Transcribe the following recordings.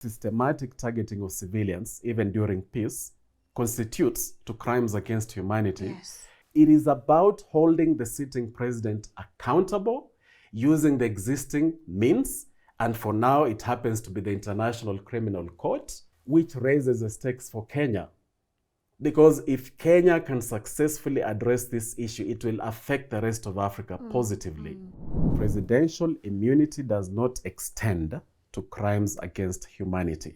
Systematic targeting of civilians, even during peace, constitutes to crimes against humanity. Yes. It is about holding the sitting president accountable using the existing means, and for now it happens to be the International Criminal Court, which raises the stakes for Kenya. Because if Kenya can successfully address this issue, it will affect the rest of Africa positively. Presidential immunity does not extend to crimes against humanity.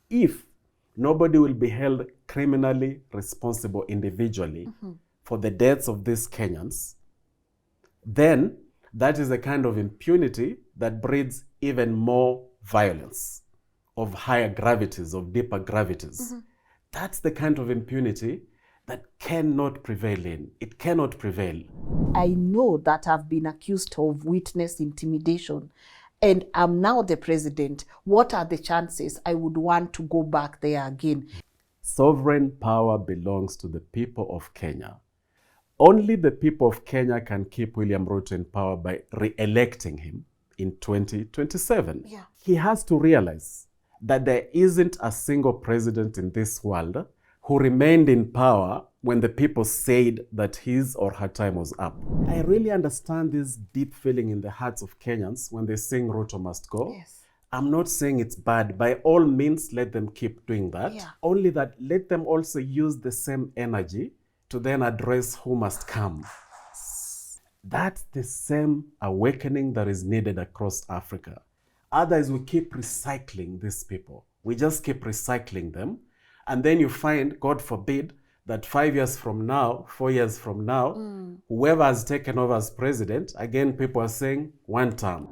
If nobody will be held criminally responsible individually for the deaths of these Kenyans, then that is a kind of impunity that breeds even more violence of higher gravities, of deeper gravities. That's the kind of impunity that cannot prevail in. It cannot prevail. I know that I've been accused of witness intimidation, and I'm now the president. What are the chances I would want to go back there again? Sovereign power belongs to the people of Kenya. Only the people of Kenya can keep William Ruto in power by re-electing him in 2027. Yeah. He has to realize that there isn't a single president in this world who remained in power when the people said that his or her time was up. I really understand this deep feeling in the hearts of Kenyans when they sing Ruto must go. Yes. I'm not saying it's bad. By all means, let them keep doing that. Yeah. Only that let them also use the same energy to then address who must come. That's the same awakening that is needed across Africa. Otherwise, we keep recycling these people. We just keep recycling them. And then you find, God forbid, that 5 years from now, 4 years from now, whoever has taken over as president, again, people are saying one term.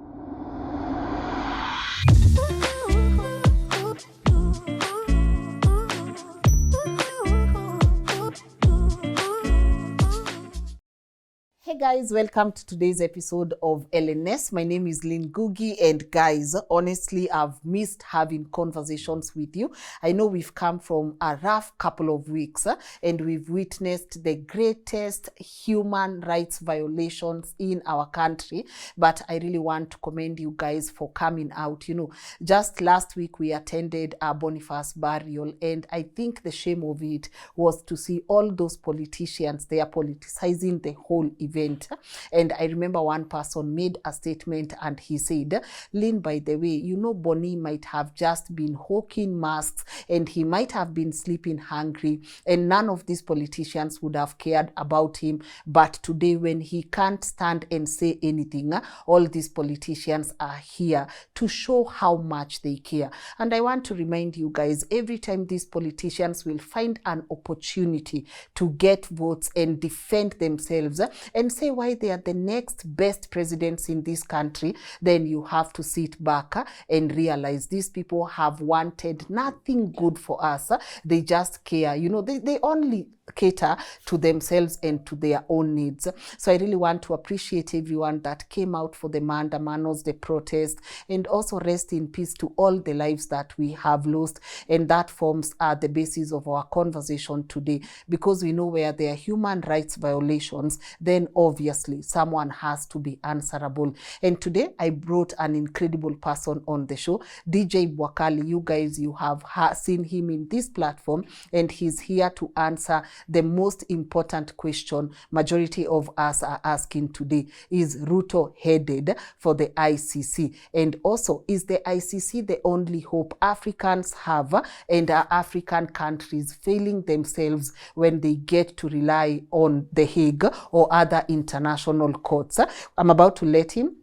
Hey guys, welcome to today's episode of LNS. My name is Lynn Ngugi, and guys, honestly, I've missed having conversations with you. I know we've come from a rough couple of weeks and we've witnessed the greatest human rights violations in our country, but I really want to commend you guys for coming out. You know, just last week we attended a Boniface burial, and I think the shame of it was to see all those politicians, they are politicizing the whole event. And I remember one person made a statement and he said, Lynn, by the way, you know, Bonnie might have just been hawking masks and he might have been sleeping hungry, and none of these politicians would have cared about him. But today, when he can't stand and say anything, all these politicians are here to show how much they care. And I want to remind you guys, every time these politicians will find an opportunity to get votes and defend themselves and say why they are the next best presidents in this country, then you have to sit back and realize these people have wanted nothing good for us. They just care. You know, they only cater to themselves and to their own needs. So I really want to appreciate everyone that came out for the mandamanos, the protest, and also rest in peace to all the lives that we have lost. And that forms the basis of our conversation today, because we know where there are human rights violations, then obviously someone has to be answerable. And today I brought an incredible person on the show, DJ Bwakali. You guys, you have seen him in this platform, and he's here to answer the most important question majority of us are asking today: is Ruto headed for the ICC? And also, is the ICC the only hope Africans have, and are African countries failing themselves when they get to rely on the Hague or other international courts? I'm about to let him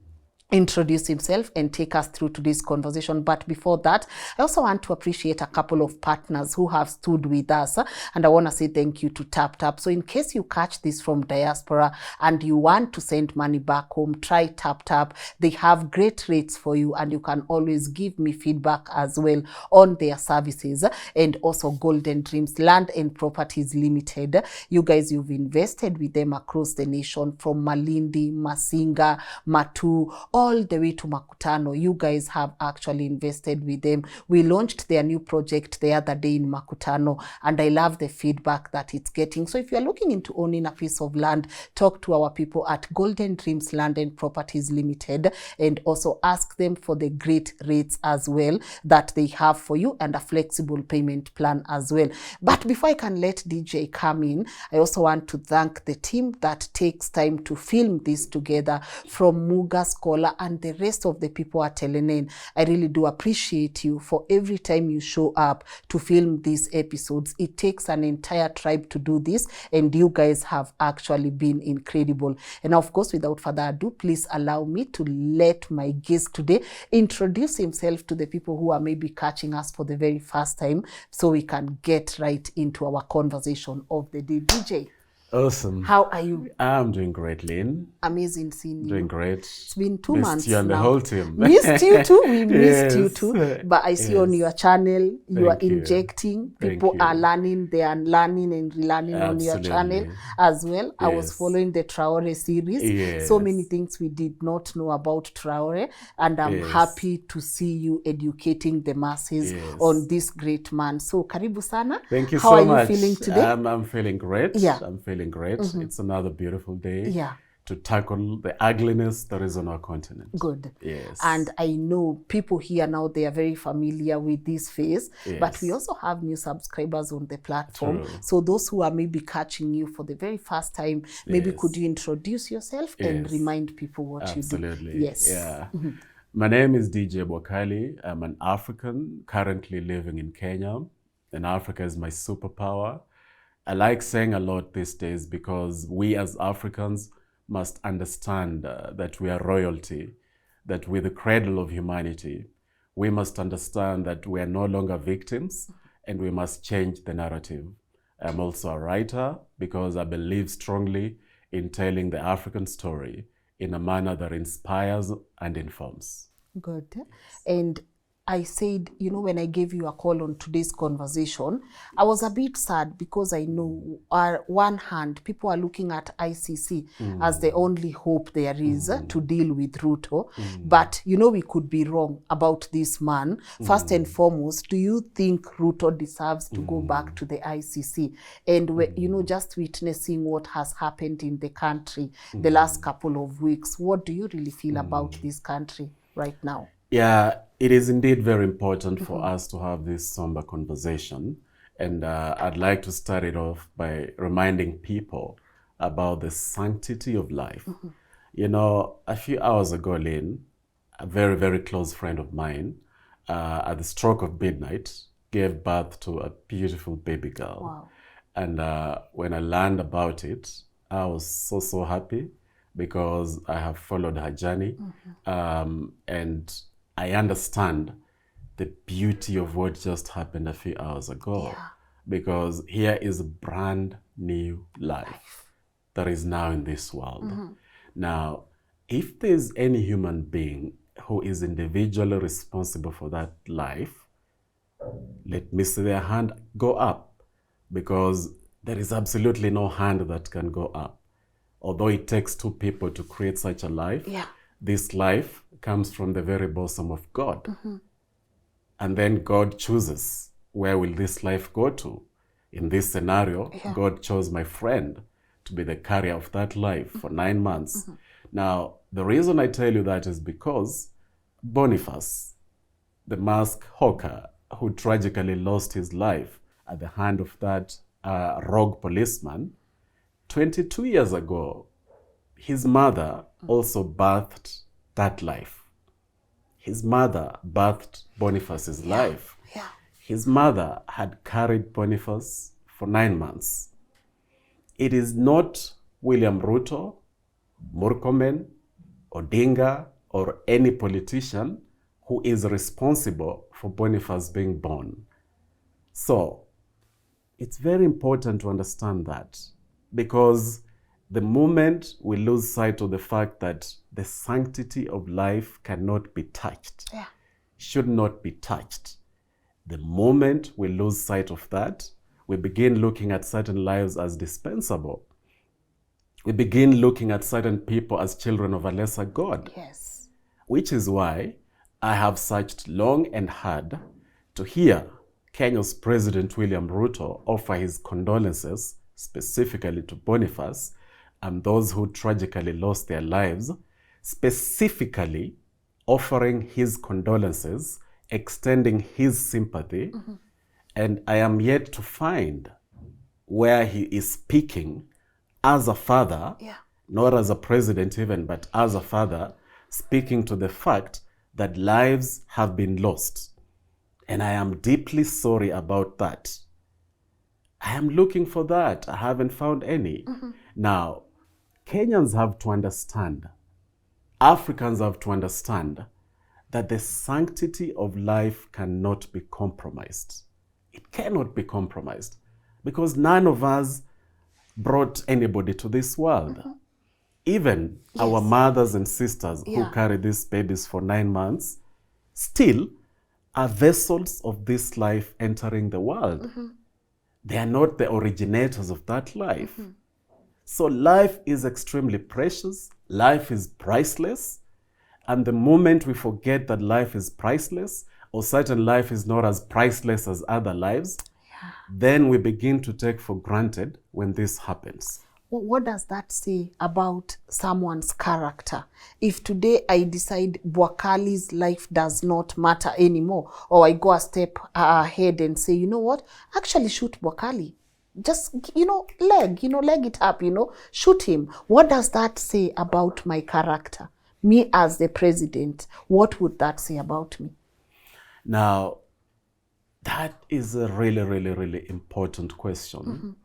introduce himself and take us through today's conversation. But before that, I also want to appreciate a couple of partners who have stood with us, and I want to say thank you to TapTap. So in case you catch this from diaspora and you want to send money back home, try TapTap. They have great rates for you, and you can always give me feedback as well on their services. And also Golden Dreams Land and Properties Limited. You guys, you've invested with them across the nation, from Malindi, Masinga, Matu, all the way to Makutano. You guys have actually invested with them. We launched their new project the other day in Makutano, and I love the feedback that it's getting. So if you're looking into owning a piece of land, talk to our people at Golden Dreams Land and Properties Limited, and also ask them for the great rates as well that they have for you, and a flexible payment plan as well. But before I can let DJ come in, I also want to thank the team that takes time to film this together, from Muga, Scholar, and the rest of the people at LNN. I really do appreciate you for every time you show up to film these episodes. It takes an entire tribe to do this, and you guys have actually been incredible. And of course, without further ado, please allow me to let my guest today introduce himself to the people who are maybe catching us for the very first time, so we can get right into our conversation of the day. DJ. Awesome. How are you? I'm doing great, Lynn. Amazing seeing you. Doing great. It's been 2 Missed months you and now. the whole team. Missed you too. We missed you Yes. too. But I see Yes. on your channel, you are Thank you. injecting. Thank People you. are learning. They are learning and relearning on your channel Absolutely. as well. I was Yes. following the Traore series. Yes. So many things we did not know about Traore. And I'm Yes. happy to see you educating the masses Yes. on this great man. So karibu sana. Thank you How so are much. you feeling today? I'm feeling great. Yeah. I'm feeling great. It's another beautiful day Yeah. to tackle the ugliness that is on our continent. Good. Yes. And I know people here now, they are very familiar with this face, but Yes. we also have new subscribers on the platform. True. So those who are maybe catching you for the very first time, maybe Yes. could you introduce yourself and Yes. remind people what Absolutely. you do? Yes. Yeah. My name is DJ Bwakali. I'm an African currently living in Kenya, and Africa is my superpower. I like saying a lot these days because we as Africans must understand that we are royalty, that we're the cradle of humanity. We must understand that we are no longer victims, and we must change the narrative. I'm also a writer because I believe strongly in telling the African story in a manner that inspires and informs. Good. And I said, you know, when I gave you a call on today's conversation, I was a bit sad because I know on one hand, people are looking at ICC as the only hope there is to deal with Ruto. But, you know, we could be wrong about this man. First and foremost, do you think Ruto deserves to go back to the ICC? And, you know, just witnessing what has happened in the country the last couple of weeks, what do you really feel about this country right now? Yeah, it is indeed very important for us to have this somber conversation. And I'd like to start it off by reminding people about the sanctity of life. You know, a few hours ago, Lynn, a very, very close friend of mine, at the stroke of midnight, gave birth to a beautiful baby girl. Wow. And when I learned about it, I was so happy because I have followed her journey. And I understand the beauty of what just happened a few hours ago. Yeah. Because here is a brand new life that is now in this world. Now, if there's any human being who is individually responsible for that life, let me see their hand go up, because there is absolutely no hand that can go up. Although it takes two people to create such a life, Yeah. this life comes from the very bosom of God. And then God chooses, where will this life go to? In this scenario, God chose my friend to be the carrier of that life for 9 months. Now, the reason I tell you that is because Boniface, the mask hawker who tragically lost his life at the hand of that rogue policeman, 22 years ago, his mother also birthed that life. His mother birthed Boniface's life. Yeah. His mother had carried Boniface for 9 months. It is not William Ruto, Murkomen, Odinga, or any politician who is responsible for Boniface being born. So, it's very important to understand that, because the moment we lose sight of the fact that the sanctity of life cannot be touched, should not be touched, the moment we lose sight of that, we begin looking at certain lives as dispensable. We begin looking at certain people as children of a lesser God. Yes. which is why I have searched long and hard to hear Kenya's President William Ruto offer his condolences specifically to Boniface and those who tragically lost their lives, specifically offering his condolences, extending his sympathy, and I am yet to find where he is speaking as a father, not as a president even, but as a father, speaking to the fact that lives have been lost. And I am deeply sorry about that. I am looking for that. I haven't found any. Now, Kenyans have to understand, Africans have to understand that the sanctity of life cannot be compromised. It cannot be compromised because none of us brought anybody to this world. Even our mothers and sisters who carry these babies for 9 months still are vessels of this life entering the world. They are not the originators of that life. So life is extremely precious. Life is priceless. And the moment we forget that life is priceless, or certain life is not as priceless as other lives, then we begin to take for granted when this happens. What does that say about someone's character? If today I decide Bwakali's life does not matter anymore, or I go a step ahead and say, you know what, actually shoot Bwakali. Just, leg it up, shoot him. What does that say about my character? Me as the president, what would that say about me? Now, that is a really, really, really important question.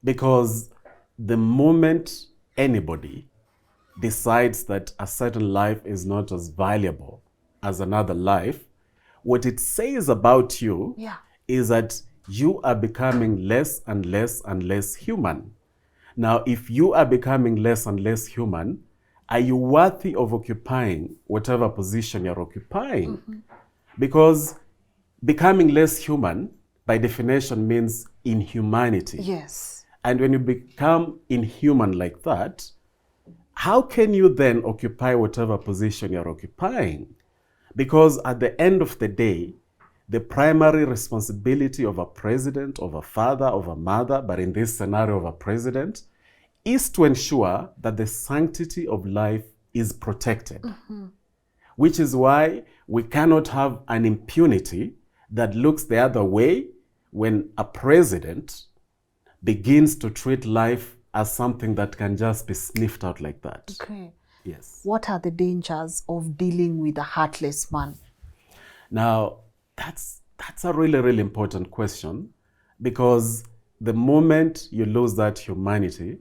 Because the moment anybody decides that a certain life is not as valuable as another life, what it says about you is that you are becoming less and less and less human. Now, if you are becoming less and less human, are you worthy of occupying whatever position you're occupying? Because becoming less human, by definition, means inhumanity. Yes. And when you become inhuman like that, how can you then occupy whatever position you're occupying? Because at the end of the day, the primary responsibility of a president, of a father, of a mother, but in this scenario of a president, is to ensure that the sanctity of life is protected. Which is why we cannot have an impunity that looks the other way when a president begins to treat life as something that can just be sniffed out like that. Okay. Yes. What are the dangers of dealing with a heartless man? Now, that's a really, really important question, because the moment you lose that humanity,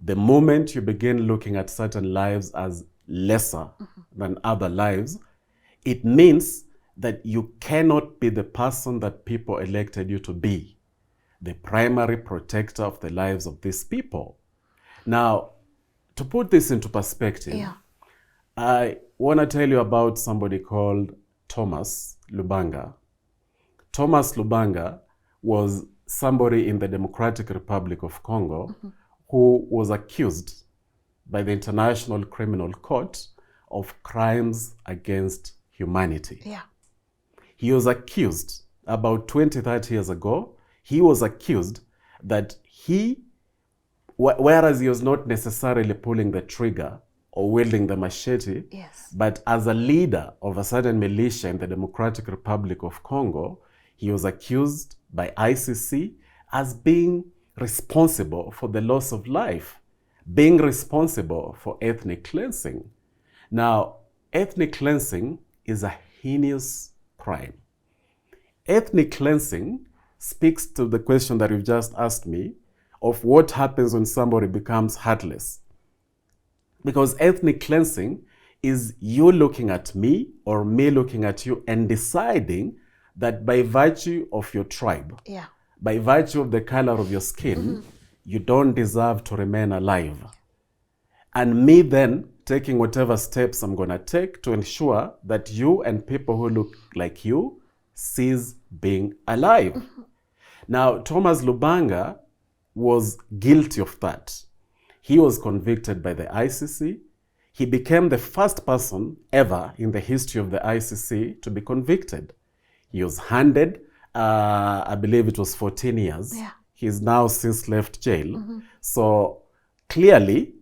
the moment you begin looking at certain lives as lesser than other lives, it means that you cannot be the person that people elected you to be, the primary protector of the lives of these people. Now, to put this into perspective, I want to tell you about somebody called Thomas Lubanga. Thomas Lubanga was somebody in the Democratic Republic of Congo who was accused by the International Criminal Court of crimes against humanity. He was accused about 20, 30 years ago. He was accused that whereas he was not necessarily pulling the trigger or wielding the machete, but as a leader of a certain militia in the Democratic Republic of Congo, he was accused by ICC as being responsible for the loss of life, being responsible for ethnic cleansing. Now, ethnic cleansing is a heinous crime. Ethnic cleansing speaks to the question that you've just asked me of what happens when somebody becomes heartless. Because ethnic cleansing is you looking at me or me looking at you and deciding that by virtue of your tribe, by virtue of the color of your skin, you don't deserve to remain alive. And me then taking whatever steps I'm going to take to ensure that you and people who look like you cease being alive. Now, Thomas Lubanga was guilty of that. He was convicted by the ICC. he became the first person ever in the history of the ICC to be convicted. He was handed, I believe it was 14 years. Yeah. He's now since left jail. So clearly,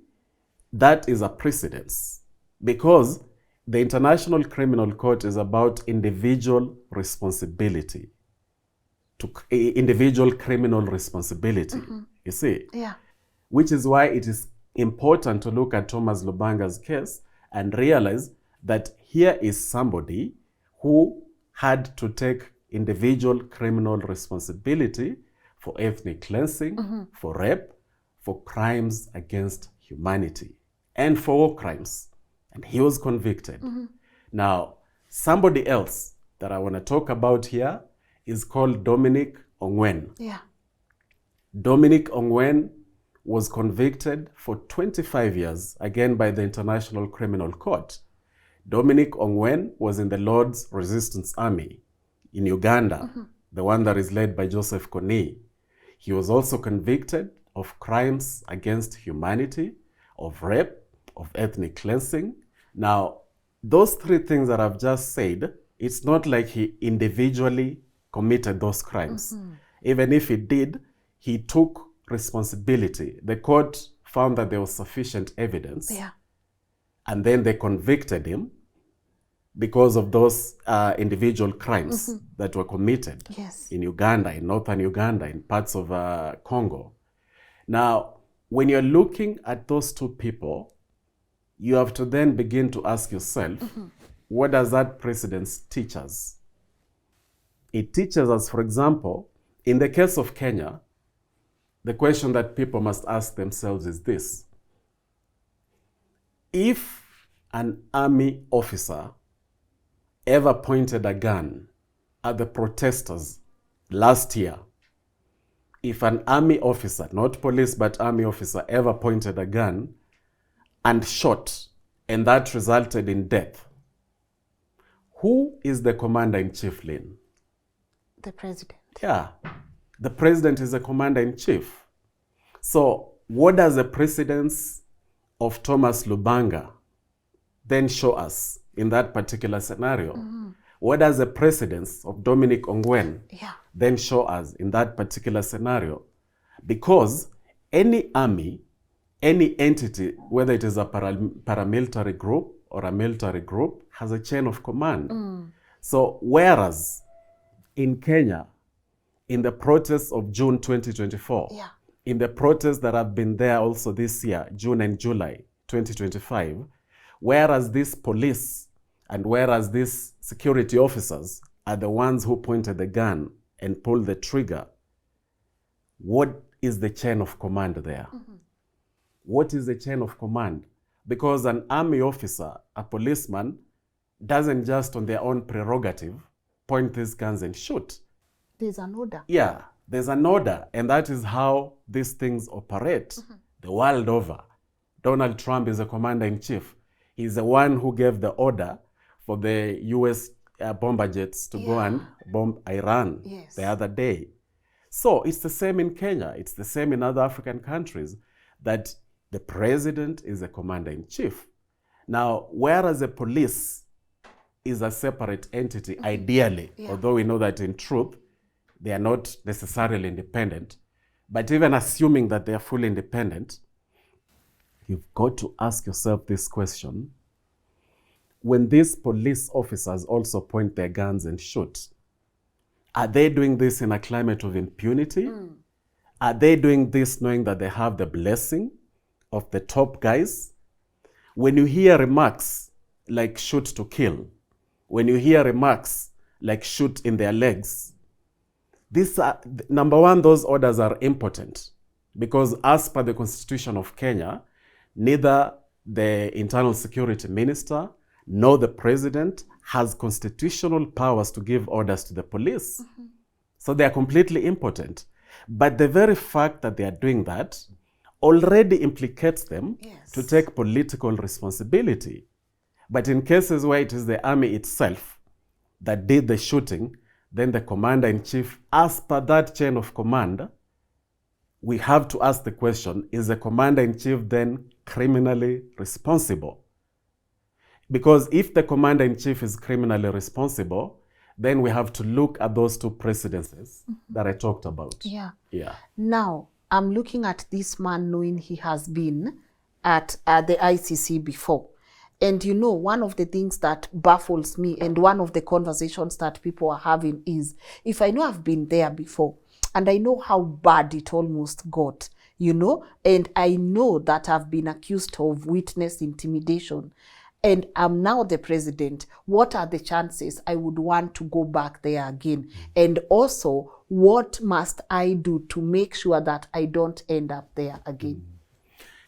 that is a precedence, because the International Criminal Court is about individual responsibility, individual criminal responsibility, you see? Yeah. Which is why it is important to look at Thomas Lubanga's case and realize that here is somebody who had to take individual criminal responsibility for ethnic cleansing, for rape, for crimes against humanity, and for war crimes. And he was convicted. Now, somebody else that I want to talk about here is called Dominic Ongwen. Yeah. Dominic Ongwen was convicted for 25 years, again by the International Criminal Court. Dominic Ongwen was in the Lord's Resistance Army in Uganda, the one that is led by Joseph Kony. He was also convicted of crimes against humanity, of rape, of ethnic cleansing. Now, those three things that I've just said, it's not like he individually committed those crimes. Even if he did, he took responsibility. The court found that there was sufficient evidence. Yeah. And then they convicted him because of those individual crimes that were committed in Uganda, in northern Uganda, in parts of Congo. Now, when you're looking at those two people, you have to then begin to ask yourself, what does that precedence teach us? It teaches us, for example, in the case of Kenya, the question that people must ask themselves is this: if an army officer ever pointed a gun at the protesters last year, if an army officer, not police, but army officer, ever pointed a gun and shot, and that resulted in death, who is the commander-in-chief, Lynn? The president. Yeah, the president is the commander-in-chief. So what does the precedence of Thomas Lubanga then show us in that particular scenario? What does the precedence of Dominic Ongwen then show us in that particular scenario? Because any army, any entity, whether it is a paramilitary group or a military group, has a chain of command. So whereas in Kenya, in the protests of June 2024, in the protests that have been there also this year, June and July 2025, whereas these police and whereas these security officers are the ones who pointed the gun and pulled the trigger, what is the chain of command there? What is the chain of command? Because an army officer, a policeman, doesn't just on their own prerogative point these guns and shoot. There's an order. Yeah, there's an order, and that is how these things operate the world over. Donald Trump is the commander-in-chief. He's the one who gave the order for the US bomber jets to go and bomb Iran the other day. So it's the same in Kenya. It's the same in other African countries, that the president is the commander-in-chief. Now, whereas the police is a separate entity, ideally, although we know that in truth, they are not necessarily independent. But even assuming that they are fully independent, you've got to ask yourself this question: when these police officers also point their guns and shoot, are they doing this in a climate of impunity? Are they doing this knowing that they have the blessing of the top guys? When you hear remarks like shoot to kill, when you hear remarks like shoot in their legs, these are, number one, those orders are impotent, because as per the Constitution of Kenya, neither the Internal Security Minister nor the President has constitutional powers to give orders to the police. So they are completely impotent. But the very fact that they are doing that already implicates them to take political responsibility. But in cases where it is the army itself that did the shooting, then the commander-in-chief, as per that chain of command, we have to ask the question, is the commander-in-chief then criminally responsible Because if the commander-in-chief is criminally responsible, then we have to look at those two precedences that I talked about. Yeah. Yeah. Now, I'm looking at this man knowing he has been at the ICC before. And you know, one of the things that baffles me and one of the conversations that people are having is, if I know I've been there before and I know how bad it almost got, you know, and I know that I've been accused of witness intimidation, and I'm now the president, what are the chances I would want to go back there again? And also, what must I do to make sure that I don't end up there again?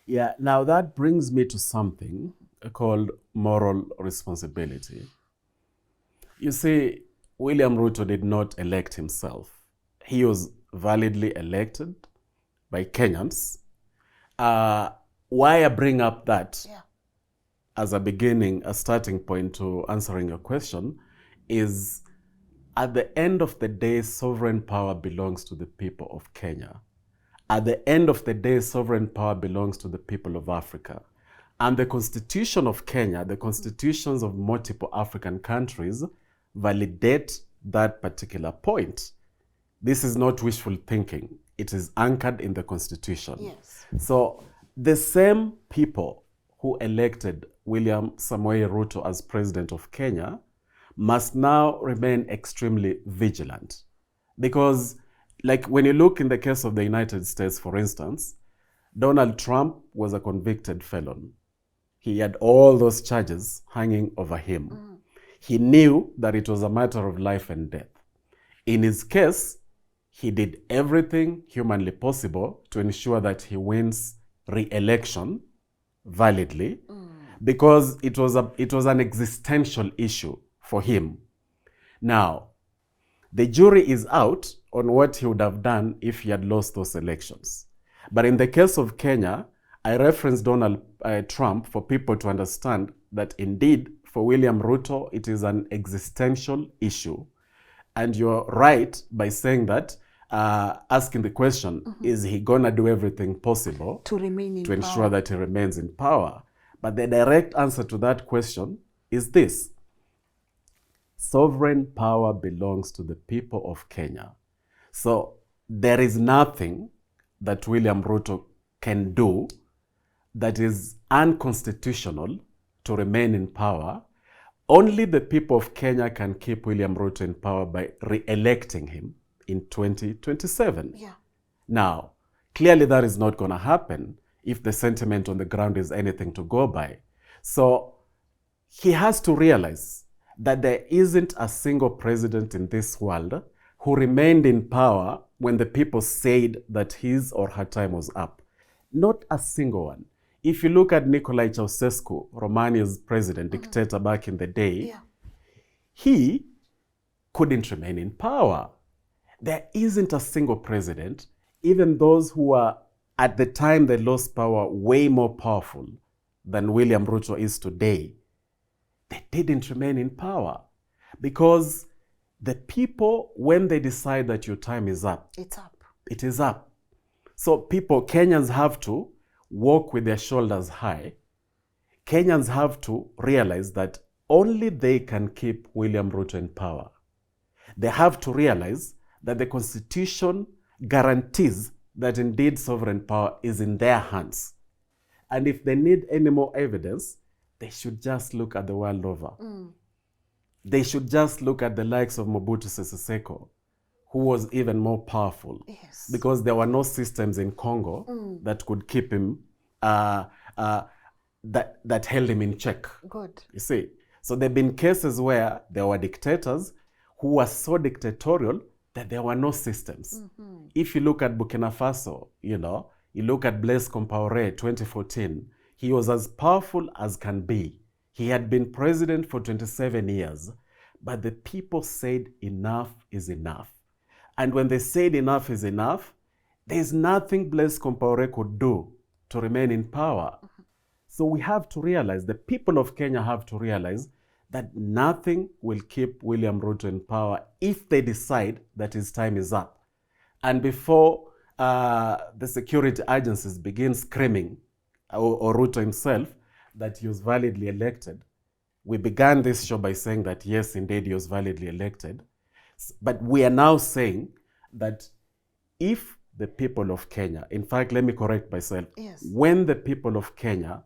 Yeah, now that brings me to something called moral responsibility. You see, William Ruto did not elect himself. He was validly elected by Kenyans. Why I bring up that as a beginning, a starting point to answering your question, is at the end of the day, sovereign power belongs to the people of Kenya. At the end of the day, sovereign power belongs to the people of Africa. And the Constitution of Kenya, the constitutions of multiple African countries, validate that particular point. This is not wishful thinking. It is anchored in the Constitution. Yes. So the same people who elected William Samoei Ruto as president of Kenya must now remain extremely vigilant. Because, like when you look in the case of the United States, for instance, Donald Trump was a convicted felon. He had all those charges hanging over him. He knew that it was a matter of life and death. In his case, he did everything humanly possible to ensure that he wins re-election validly, because it was an existential issue for him. Now, the jury is out on what he would have done if he had lost those elections. But in the case of Kenya, I referenced Donald Trump for people to understand that indeed, for William Ruto, it is an existential issue. And you're right by saying that, asking the question, is he going to do everything possible To remain in to power. ensure that he remains in power? But the direct answer to that question is this: sovereign power belongs to the people of Kenya. So there is nothing that William Ruto can do that is unconstitutional to remain in power. Only the people of Kenya can keep William Ruto in power by re-electing him in 2027. Yeah. Now, clearly that is not going to happen if the sentiment on the ground is anything to go by. So he has to realize that there isn't a single president in this world who remained in power when the people said that his or her time was up. Not a single one. If you look at Nicolae Ceausescu, Romania's president, dictator back in the day, he couldn't remain in power. There isn't a single president, even those who were at the time they lost power way more powerful than William Ruto is today. They didn't remain in power because the people, when they decide that your time is up, It's up. it is up. So people, Kenyans have to walk with their shoulders high. Kenyans have to realize that only they can keep William Ruto in power. They have to realize that the Constitution guarantees that indeed sovereign power is in their hands. And if they need any more evidence, they should just look at the world over. They should just look at the likes of Mobutu Sese Seko, who was even more powerful. Yes. Because there were no systems in Congo that could keep him, that held him in check. Good. You see? So there have been cases where there were dictators who were so dictatorial that there were no systems. If you look at Burkina Faso, you look at Blaise Compaoré, 2014, he was as powerful as can be. He had been president for 27 years, but the people said enough is enough. And when they said enough is enough, there's nothing Blaise Compaoré could do to remain in power. So we have to realize, the people of Kenya have to realize that nothing will keep William Ruto in power if they decide that his time is up. And before the security agencies begin screaming, or Ruto himself, that he was validly elected, we began this show by saying that, yes, indeed, he was validly elected. But we are now saying that if the people of Kenya, in fact, let me correct myself, Yes. when the people of Kenya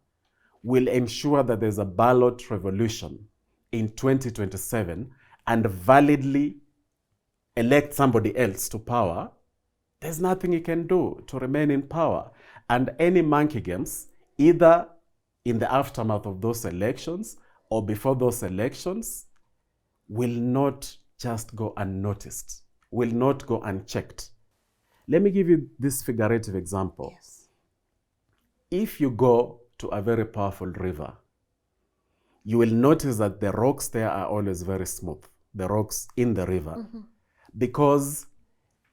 will ensure that there's a ballot revolution in 2027 and validly elect somebody else to power, there's nothing he can do to remain in power. And any monkey games, either in the aftermath of those elections or before those elections, will not just go unnoticed, will not go unchecked. Let me give you this figurative example. Yes. If you go to a very powerful river, you will notice that the rocks there are always very smooth, the rocks in the river, because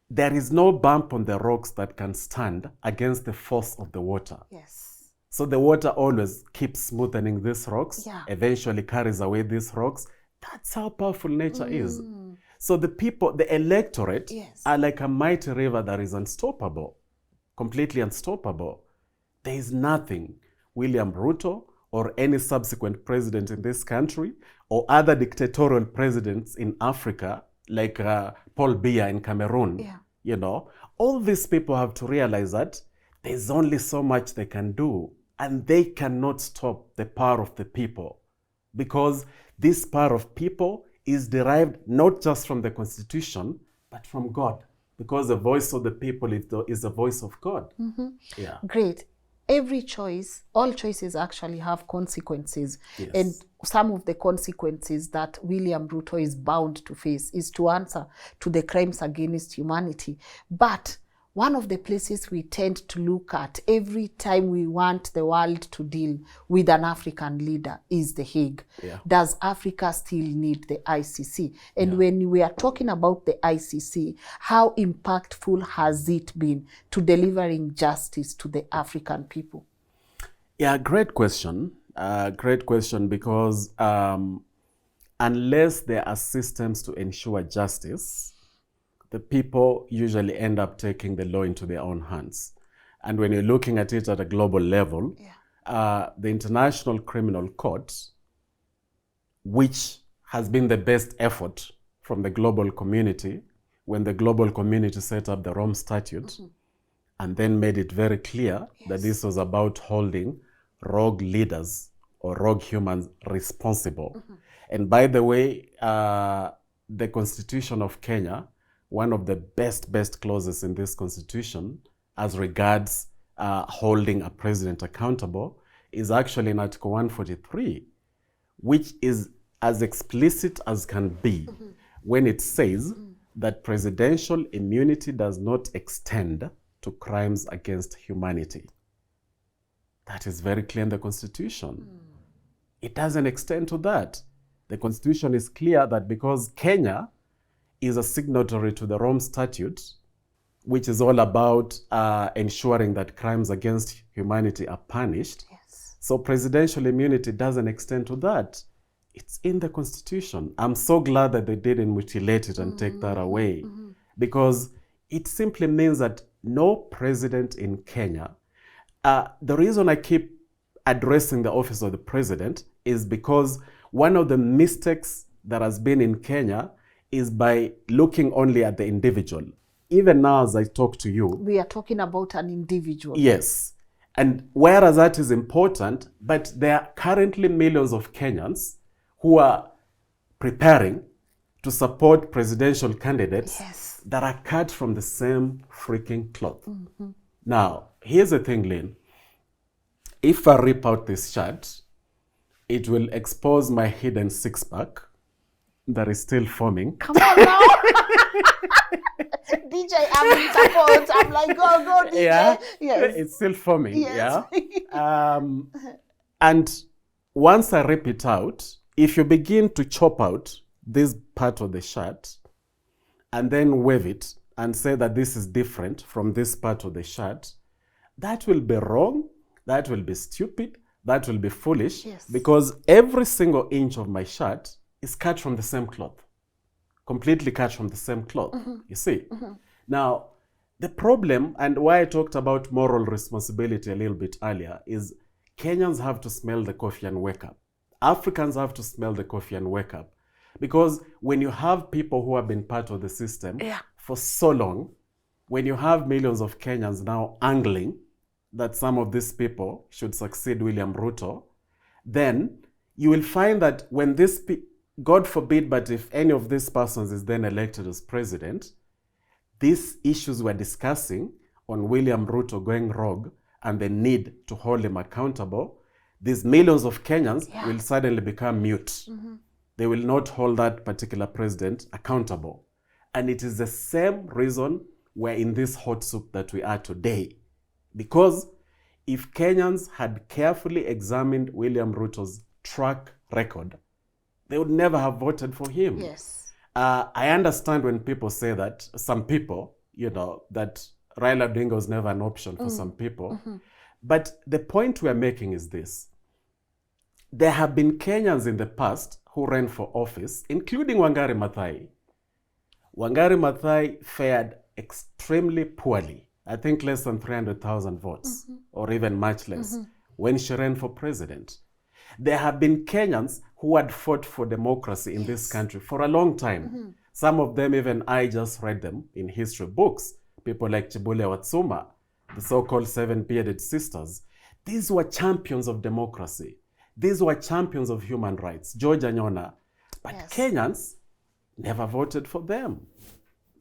there is no bump on the rocks that can stand against the force of the water. Yes. So the water always keeps smoothening these rocks, Yeah. eventually carries away these rocks. That's how powerful nature is. So the people, the electorate, Yes. are like a mighty river that is unstoppable, completely unstoppable. There is nothing William Ruto or any subsequent president in this country or other dictatorial presidents in Africa, like Paul Biya in Cameroon, Yeah. you know, all these people have to realize that there's only so much they can do, and they cannot stop the power of the people, because this power of people is derived not just from the Constitution, but from God, because the voice of the people is the voice of God. Yeah. Great. Every choice, all choices actually have consequences. Yes. And some of the consequences that William Ruto is bound to face is to answer to the crimes against humanity. But one of the places we tend to look at every time we want the world to deal with an African leader is the Hague. Yeah. Does Africa still need the ICC? And when we are talking about the ICC, how impactful has it been to delivering justice to the African people? Yeah, great question. Great question, because unless there are systems to ensure justice, the people usually end up taking the law into their own hands. And when you're looking at it at a global level, the International Criminal Court, which has been the best effort from the global community, when the global community set up the Rome Statute, and then made it very clear that this was about holding rogue leaders or rogue humans responsible. And by the way, the Constitution of Kenya, one of the best clauses in this constitution as regards holding a president accountable is actually in Article 143, which is as explicit as can be when it says that presidential immunity does not extend to crimes against humanity. That is very clear in the Constitution. It doesn't extend to that. The Constitution is clear that because Kenya is a signatory to the Rome Statute, which is all about ensuring that crimes against humanity are punished. Yes. So presidential immunity doesn't extend to that. It's in the Constitution. I'm so glad that they didn't mutilate it and take that away, because it simply means that no president in Kenya, the reason I keep addressing the office of the president is because one of the mistakes that has been in Kenya is by looking only at the individual. Even now as I talk to you, We are talking about an individual. yes. And whereas that is important, but there are currently millions of Kenyans who are preparing to support presidential candidates Yes. that are cut from the same freaking cloth. Now, here's the thing, Lynn. If I rip out this shirt, it will expose my hidden six-pack that is still forming. Come on now. DJ, I'm in support. I'm like, go, DJ. Yeah, Yes. it's still forming. Yes. Yeah. And once I rip it out, if you begin to chop out this part of the shirt and then wave it and say that this is different from this part of the shirt, that will be wrong, that will be stupid, that will be foolish, Yes. because every single inch of my shirt is cut from the same cloth, completely cut from the same cloth, you see. Now, the problem, and why I talked about moral responsibility a little bit earlier, is Kenyans have to smell the coffee and wake up. Africans have to smell the coffee and wake up. Because when you have people who have been part of the system for so long, when you have millions of Kenyans now angling that some of these people should succeed William Ruto, then you will find that when this, God forbid, but if any of these persons is then elected as president, these issues we're discussing on William Ruto going rogue and the need to hold him accountable, these millions of Kenyans will suddenly become mute. They will not hold that particular president accountable. And it is the same reason we're in this hot soup that we are today. Because if Kenyans had carefully examined William Ruto's track record, they would never have voted for him. Yes. I understand when people say that, some people, that Raila Odinga was never an option for some people. But the point we're making is this. There have been Kenyans in the past who ran for office, including Wangari Maathai. Wangari Maathai fared extremely poorly. I think less than 300,000 votes, or even much less, when she ran for president. There have been Kenyans who had fought for democracy in this country for a long time. Some of them, even I just read them in history books. People like Chibule Watsuma, the so-called seven-bearded sisters. These were champions of democracy. These were champions of human rights, George Anyona. But Kenyans never voted for them.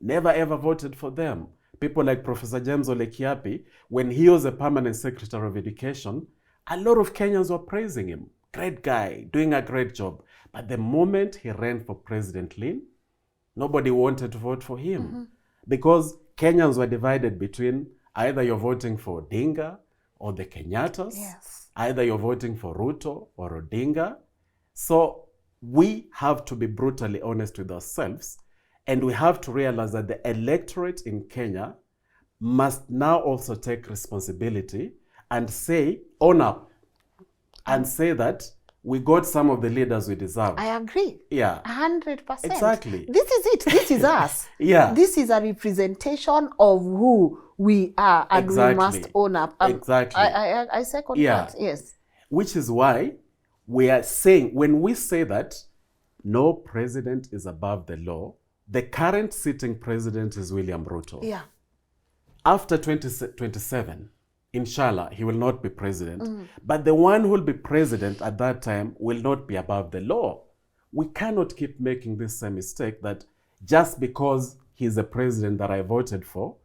Never ever voted for them. People like Professor James Ole Kiapi, when he was a permanent secretary of education, a lot of Kenyans were praising him. Great guy, doing a great job. But the moment he ran for President Lynn, nobody wanted to vote for him. Because Kenyans were divided between either you're voting for Odinga or the Kenyattas. Either you're voting for Ruto or Odinga. So we have to be brutally honest with ourselves, and we have to realize that the electorate in Kenya must now also take responsibility and say, own up, and say that we got some of the leaders we deserve. I agree. 100%. Exactly. This is it. This is us. This is a representation of who we are, and we must own up. Exactly. I second that. Yes. Which is why we are saying, when we say that no president is above the law, the current sitting president is William Ruto. After 2027, inshallah, he will not be president. But the one who will be president at that time will not be above the law. We cannot keep making this same mistake that just because he's the president that I voted for,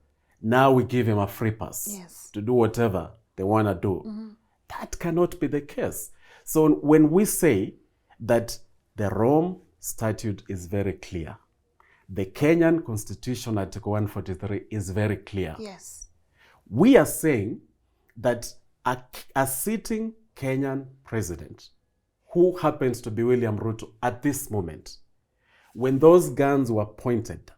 now we give him a free pass to do whatever they want to do. That cannot be the case. So when we say that the Rome Statute is very clear, the Kenyan Constitution, Article 143, is very clear. We are saying that a sitting Kenyan president, who happens to be William Ruto at this moment, when those guns were pointed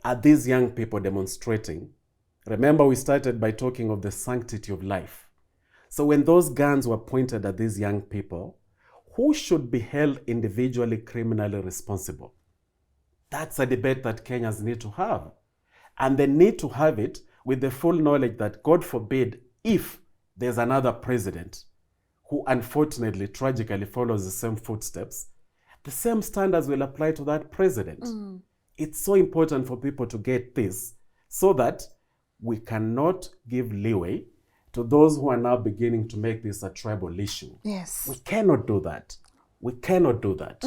at these young people demonstrating, remember we started by talking of the sanctity of life. So when those guns were pointed at these young people, who should be held individually criminally responsible? That's a debate that Kenyans need to have. And they need to have it with the full knowledge that, God forbid, if there's another president who unfortunately, tragically follows the same footsteps, the same standards will apply to that president. It's so important for people to get this so that we cannot give leeway to those who are now beginning to make this a tribal issue. We cannot do that. We cannot do that.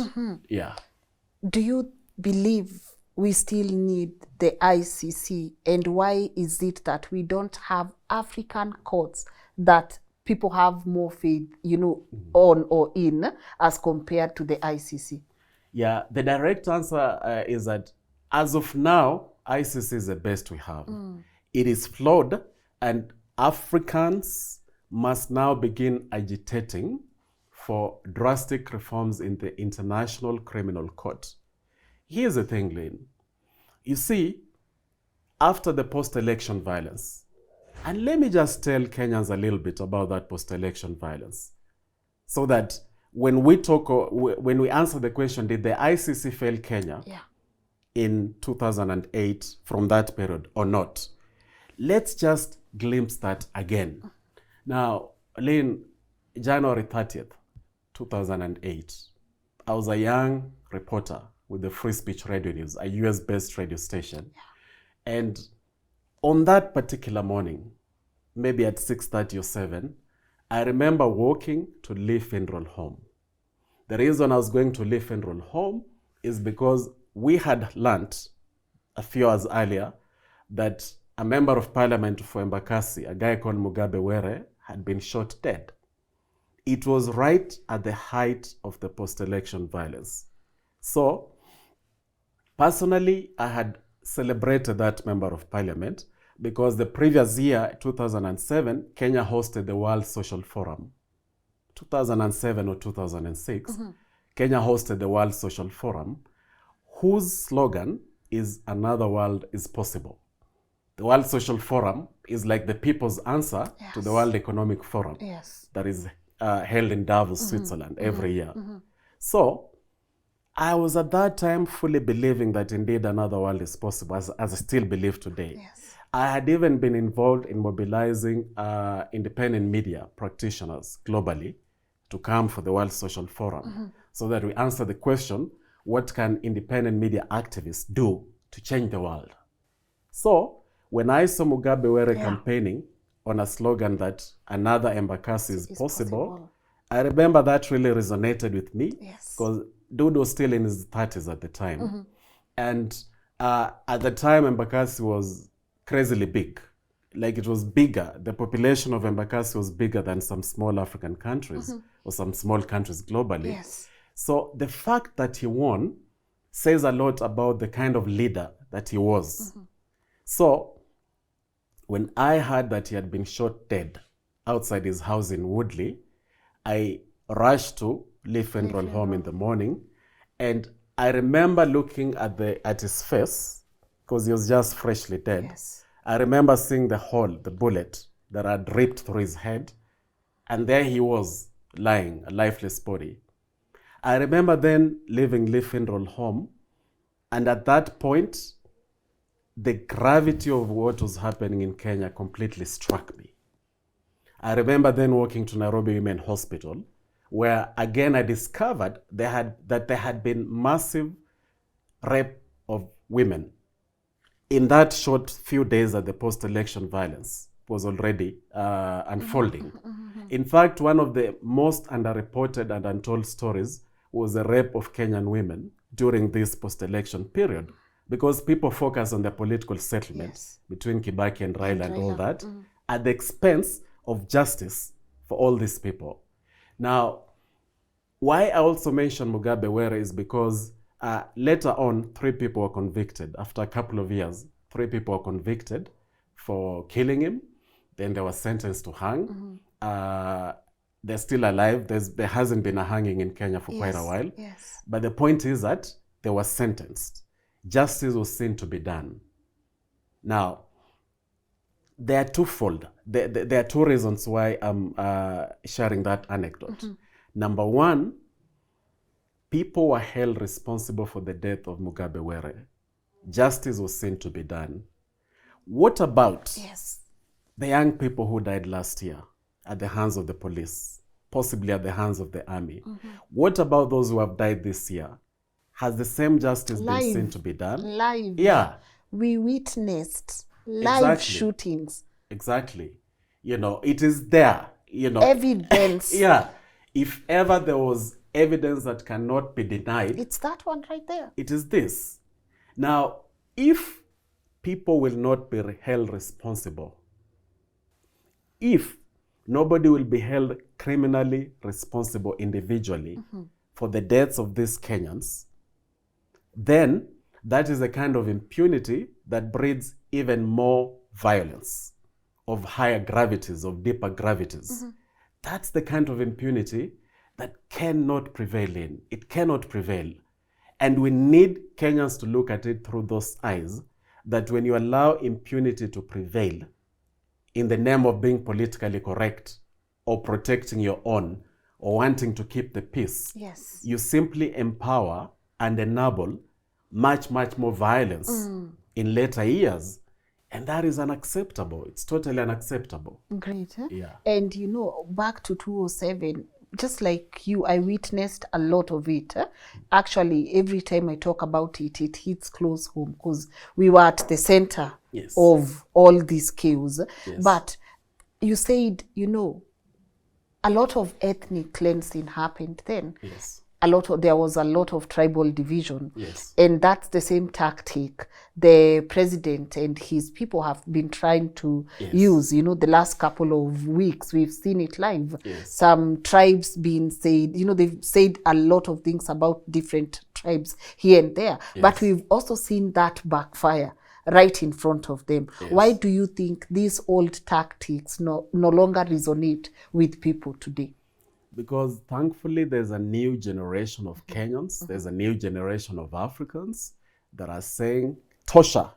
Do you believe we still need the ICC, and why is it that we don't have African courts that people have more faith, on or in, as compared to the ICC? The direct answer is that as of now, ICC is the best we have. It is flawed, and Africans must now begin agitating for drastic reforms in the International Criminal Court. Here's the thing, Lynn. You see, after the post-election violence, and let me just tell Kenyans a little bit about that post-election violence, so that when we talk, when we answer the question, did the ICC fail Kenya in 2008 from that period or not? Let's just glimpse that again. Now, Lynn, January 30th, 2008. I was a young reporter with the Free Speech Radio News, a US-based radio station. Yeah. And on that particular morning, maybe at 6:30 or 7, I remember walking to Leaf Funeral Home. The reason I was going to Leaf Funeral Home is because we had learnt a few hours earlier that a member of parliament for Embakasi, a guy called Mugabe Were, had been shot dead. It was right at the height of the post-election violence. So, personally, I had celebrated that member of parliament because the previous year, 2007, Kenya hosted the World Social Forum. 2007 or 2006, Kenya hosted the World Social Forum, whose slogan is "Another world is possible." The World Social Forum is like the people's answer to the World Economic Forum that is held in Davos, Switzerland, every year. So I was at that time fully believing that indeed another world is possible, as I still believe today. Yes. I had even been involved in mobilizing independent media practitioners globally to come for the World Social Forum so that we answer the question, what can independent media activists do to change the world? So when I saw Mugabe Were campaigning on a slogan that another Embakasi is possible, I remember that really resonated with me because Dude was still in his 30s at the time. And at the time, Embakasi was crazily big. Like, it was bigger. The population of Embakasi was bigger than some small African countries or some small countries globally. Yes. So the fact that he won says a lot about the kind of leader that he was. So when I heard that he had been shot dead outside his house in Woodley, I rushed to Leaf Funeral Home in the morning, and I remember looking at his face because he was just freshly dead. Yes. I remember seeing the hole, the bullet that had ripped through his head, and there he was lying, a lifeless body. I remember then leaving Leaf Funeral Home, and at that point, the gravity of what was happening in Kenya completely struck me. I remember then walking to Nairobi Women Hospital, where again I discovered that there had been massive rape of women. In that short few days that the post-election violence was already unfolding. In fact, one of the most underreported and untold stories was the rape of Kenyan women during this post-election period, because people focus on the political settlement between Kibaki and Raila and all that, at the expense of justice for all these people. Now, why I also mention Mugabe Were is because later on, 3 people were convicted. After a couple of years, 3 people were convicted for killing him. Then they were sentenced to hang. They're still alive. There hasn't been a hanging in Kenya for quite a while. Yes. But the point is that they were sentenced. Justice was seen to be done. Now, they are twofold. There are 2 reasons why I'm sharing that anecdote. Number 1, people were held responsible for the death of Mugabe Were. Justice was seen to be done. What about the young people who died last year at the hands of the police, possibly at the hands of the army? What about those who have died this year? Has the same justice been seen to be done? Live. Yeah. We witnessed live shootings. Exactly. You know, it is there, you know. Evidence. Yeah. If ever there was evidence that cannot be denied, it's that one right there. It is this. Now, if people will not be held responsible, if nobody will be held criminally responsible individually for the deaths of these Kenyans, then that is a kind of impunity that breeds even more violence of higher gravities, of deeper gravities. That's the kind of impunity that cannot prevail in. It cannot prevail. And we need Kenyans to look at it through those eyes, that when you allow impunity to prevail in the name of being politically correct or protecting your own or wanting to keep the peace, you simply empower and enable much, much more violence in later years. And that is unacceptable. It's totally unacceptable. Great. Yeah. And you know, back to 2007, just like you, I witnessed a lot of it. Actually, every time I talk about it, it hits close home because we were at the center Yes. of all these chaos. Yes. But you said, a lot of ethnic cleansing happened then. Yes. There was a lot of tribal division. Yes. And that's the same tactic the president and his people have been trying to use. The last couple of weeks, we've seen it live. Yes. Some tribes being said, they've said a lot of things about different tribes here and there. Yes. But we've also seen that backfire right in front of them. Yes. Why do you think these old tactics no longer resonate with people today? Because thankfully there's a new generation of Kenyans, there's a new generation of Africans that are saying, Tosha,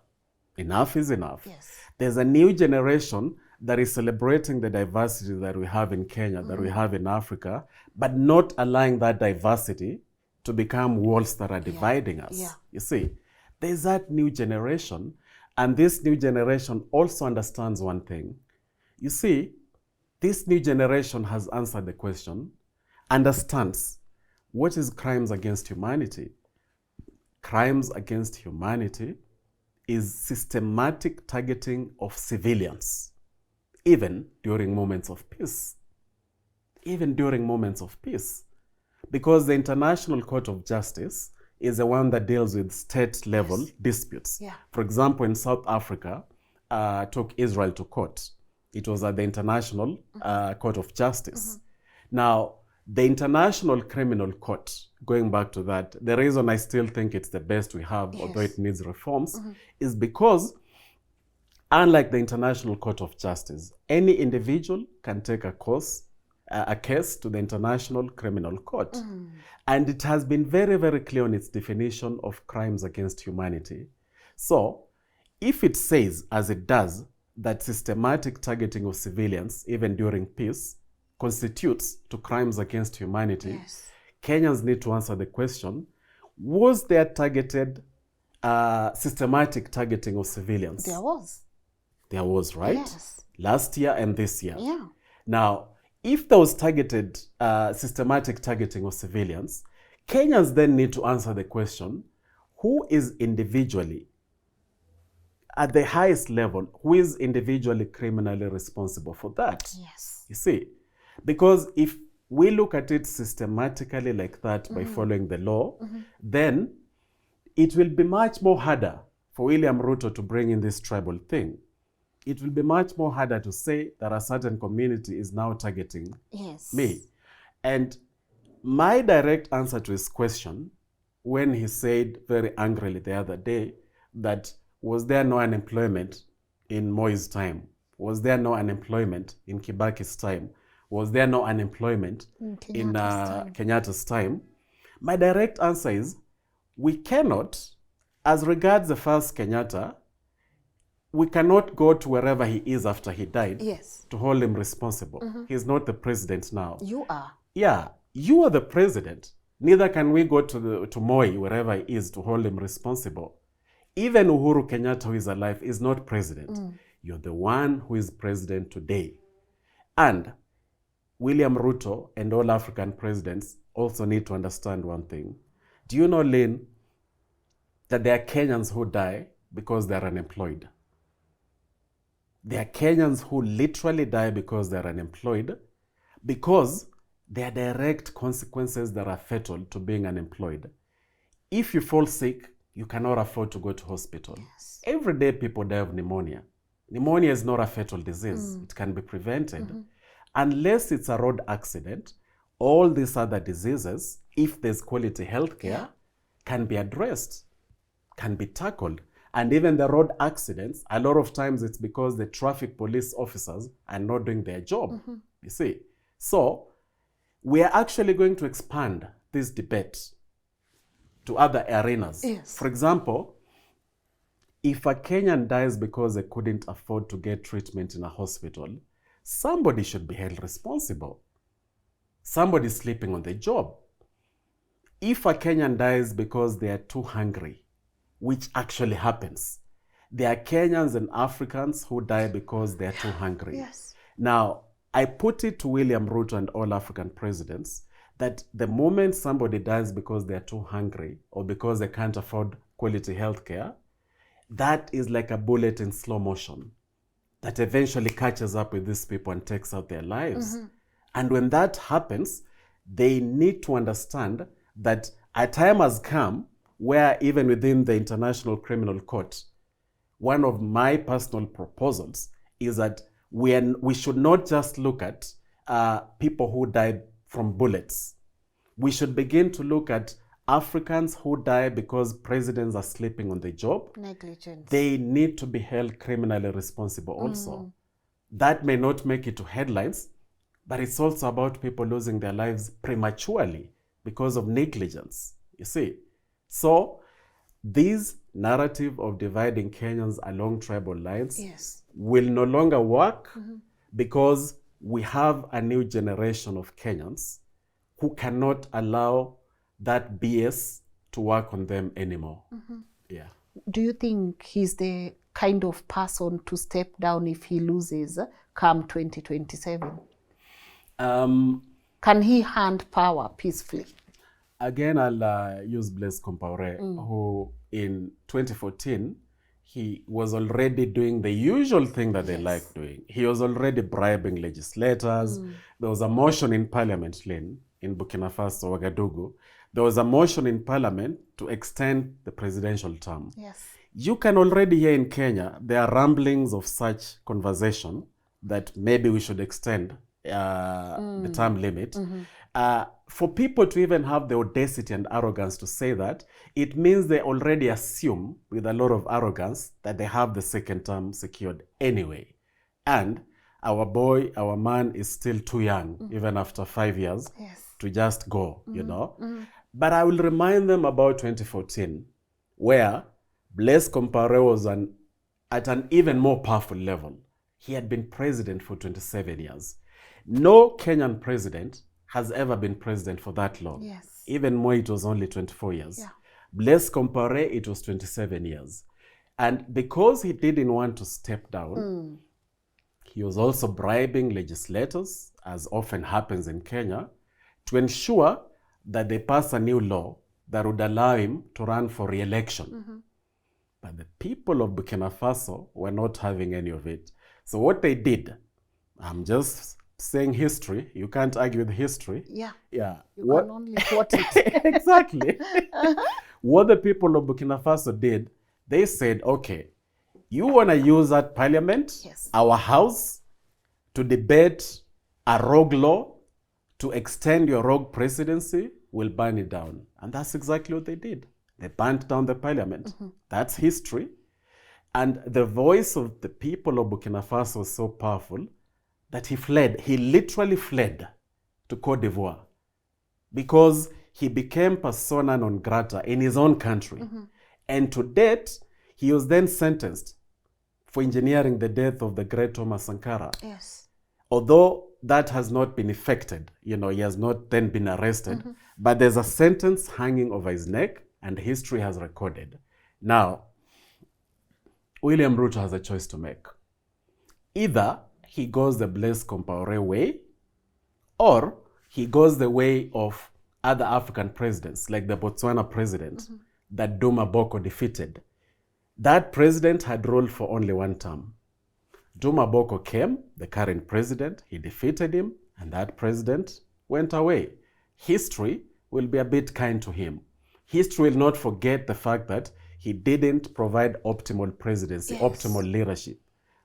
enough is enough. Yes. There's a new generation that is celebrating the diversity that we have in Kenya, that we have in Africa, but not allowing that diversity to become walls that are dividing us. Yeah. You see, there's that new generation, and this new generation also understands one thing. You see, this new generation has answered the question, understands what is crimes against humanity. Crimes against humanity is systematic targeting of civilians, even during moments of peace. Even during moments of peace. Because the International Court of Justice is the one that deals with state-level disputes. Yeah. For example, in South Africa, took Israel to court. It was at the International Court of Justice. Now, the International Criminal Court, going back to that, the reason I still think it's the best we have, although it needs reforms, is because, unlike the International Court of Justice, any individual can take a case to the International Criminal Court. And it has been very, very clear on its definition of crimes against humanity. So, if it says, as it does, that systematic targeting of civilians, even during peace, constitutes to crimes against humanity, Kenyans need to answer the question, was there targeted, systematic targeting of civilians? There was. There was, right? Yes. Last year and this year. Yeah. Now, if there was targeted, systematic targeting of civilians, Kenyans then need to answer the question, who is individually, at the highest level, who is individually criminally responsible for that? Yes. You see, because if we look at it systematically like that by following the law, then it will be much more harder for William Ruto to bring in this tribal thing. It will be much more harder to say that a certain community is now targeting me. And my direct answer to his question, when he said very angrily the other day that was there no unemployment in Moi's time? Was there no unemployment in Kibaki's time? Was there no unemployment in Kenyatta's time? My direct answer is, we cannot, as regards the first Kenyatta, we cannot go to wherever he is after he died to hold him responsible. He's not the president now. You are. Yeah, you are the president. Neither can we go to Moi, wherever he is, to hold him responsible. Even Uhuru Kenyatta, who is alive, is not president. You're the one who is president today. And William Ruto and all African presidents also need to understand one thing. Do you know, Lynn, that there are Kenyans who die because they're unemployed? There are Kenyans who literally die because they're unemployed, because there are direct consequences that are fatal to being unemployed. If you fall sick, you cannot afford to go to hospital. Every day people die of pneumonia. Pneumonia is not a fatal disease. It can be prevented. Unless it's a road accident, all these other diseases, if there's quality healthcare, can be addressed, can be tackled. And even the road accidents, a lot of times it's because the traffic police officers are not doing their job, you see. So we are actually going to expand this debate to other arenas. For example, if a Kenyan dies because they couldn't afford to get treatment in a hospital, somebody should be held responsible. Somebody sleeping on the job. If a Kenyan dies because they are too hungry, which actually happens, there are Kenyans and Africans who die because they are too hungry. Now, I put it to William Ruto and all African presidents that the moment somebody dies because they're too hungry or because they can't afford quality healthcare, that is like a bullet in slow motion that eventually catches up with these people and takes out their lives. And when that happens, they need to understand that a time has come where even within the International Criminal Court, one of my personal proposals is that we should not just look at people who died from bullets. We should begin to look at Africans who die because presidents are sleeping on the job. Negligence. They need to be held criminally responsible also. That may not make it to headlines, but it's also about people losing their lives prematurely because of negligence, you see. So this narrative of dividing Kenyans along tribal lines will no longer work because we have a new generation of Kenyans who cannot allow that BS to work on them anymore. Yeah. Do you think he's the kind of person to step down if he loses come 2027? Can he hand power peacefully? Again, I'll use Blaise Compaoré, who in 2014, he was already doing the usual thing that they like doing. He was already bribing legislators. There was a motion in parliament, Lynn, in Burkina Faso, Ouagadougou. There was a motion in parliament to extend the presidential term. You can already hear in Kenya, there are rumblings of such conversation that maybe we should extend the term limit. For people to even have the audacity and arrogance to say that, it means they already assume with a lot of arrogance that they have the second term secured anyway. And our boy, our man is still too young, even after 5 years, to just go, you know. But I will remind them about 2014, where Blaise Compaoré was at an even more powerful level. He had been president for 27 years. No Kenyan president has ever been president for that long. Even more, it was only 24 years. Blaise Compaoré, it was 27 years. And because he didn't want to step down, he was also bribing legislators, as often happens in Kenya, to ensure that they pass a new law that would allow him to run for re-election. But the people of Burkina Faso were not having any of it. So what they did, I'm just saying history, you can't argue with history. You what, can only quote it. Exactly. What the people of Burkina Faso did, they said, okay, you want to use that parliament, our house, to debate a rogue law, to extend your rogue presidency, we'll burn it down. And that's exactly what they did. They burnt down the parliament. That's history. And the voice of the people of Burkina Faso was so powerful that he fled. He literally fled to Cote d'Ivoire because he became persona non grata in his own country. And to date, he was then sentenced for engineering the death of the great Thomas Sankara. Although that has not been effected, you know, he has not then been arrested, but there's a sentence hanging over his neck and history has recorded. Now, William Ruto has a choice to make. Either he goes the Blaise Compaoré way, or he goes the way of other African presidents, like the Botswana president that Duma Boko defeated. That president had ruled for only one term. Duma Boko came, the current president, he defeated him, and that president went away. History will be a bit kind to him. History will not forget the fact that he didn't provide optimal presidency, optimal leadership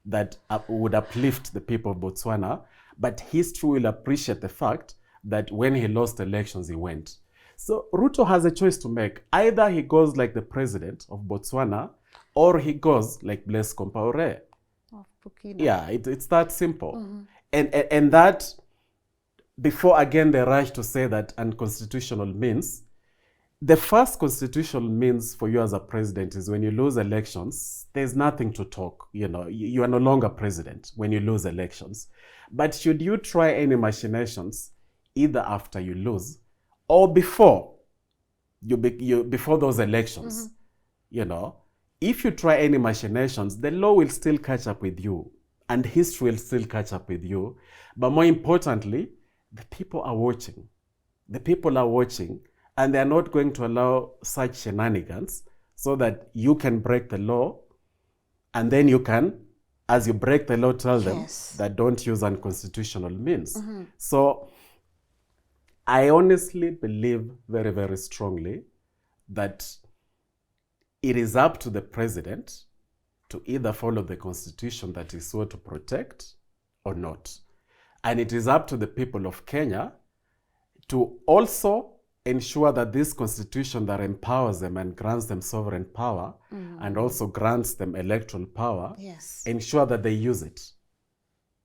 that would uplift the people of Botswana, but history will appreciate the fact that when he lost elections, he went. So Ruto has a choice to make. Either he goes like the president of Botswana, or he goes like Blaise Compaoré. Yeah, it's that simple. And that, before again they rush to say that unconstitutional means, the first constitutional means for you as a president is when you lose elections, there's nothing to talk. You know, you are no longer president when you lose elections. But should you try any machinations, either after you lose or before before those elections, you know, if you try any machinations, the law will still catch up with you and history will still catch up with you. But more importantly, the people are watching. The people are watching, and they are not going to allow such shenanigans so that you can break the law, and then you can, as you break the law, tell them that don't use unconstitutional means. So I honestly believe very, very strongly that it is up to the president to either follow the constitution that he swore to protect or not. And it is up to the people of Kenya to also ensure that this constitution that empowers them and grants them sovereign power and also grants them electoral power, ensure that they use it.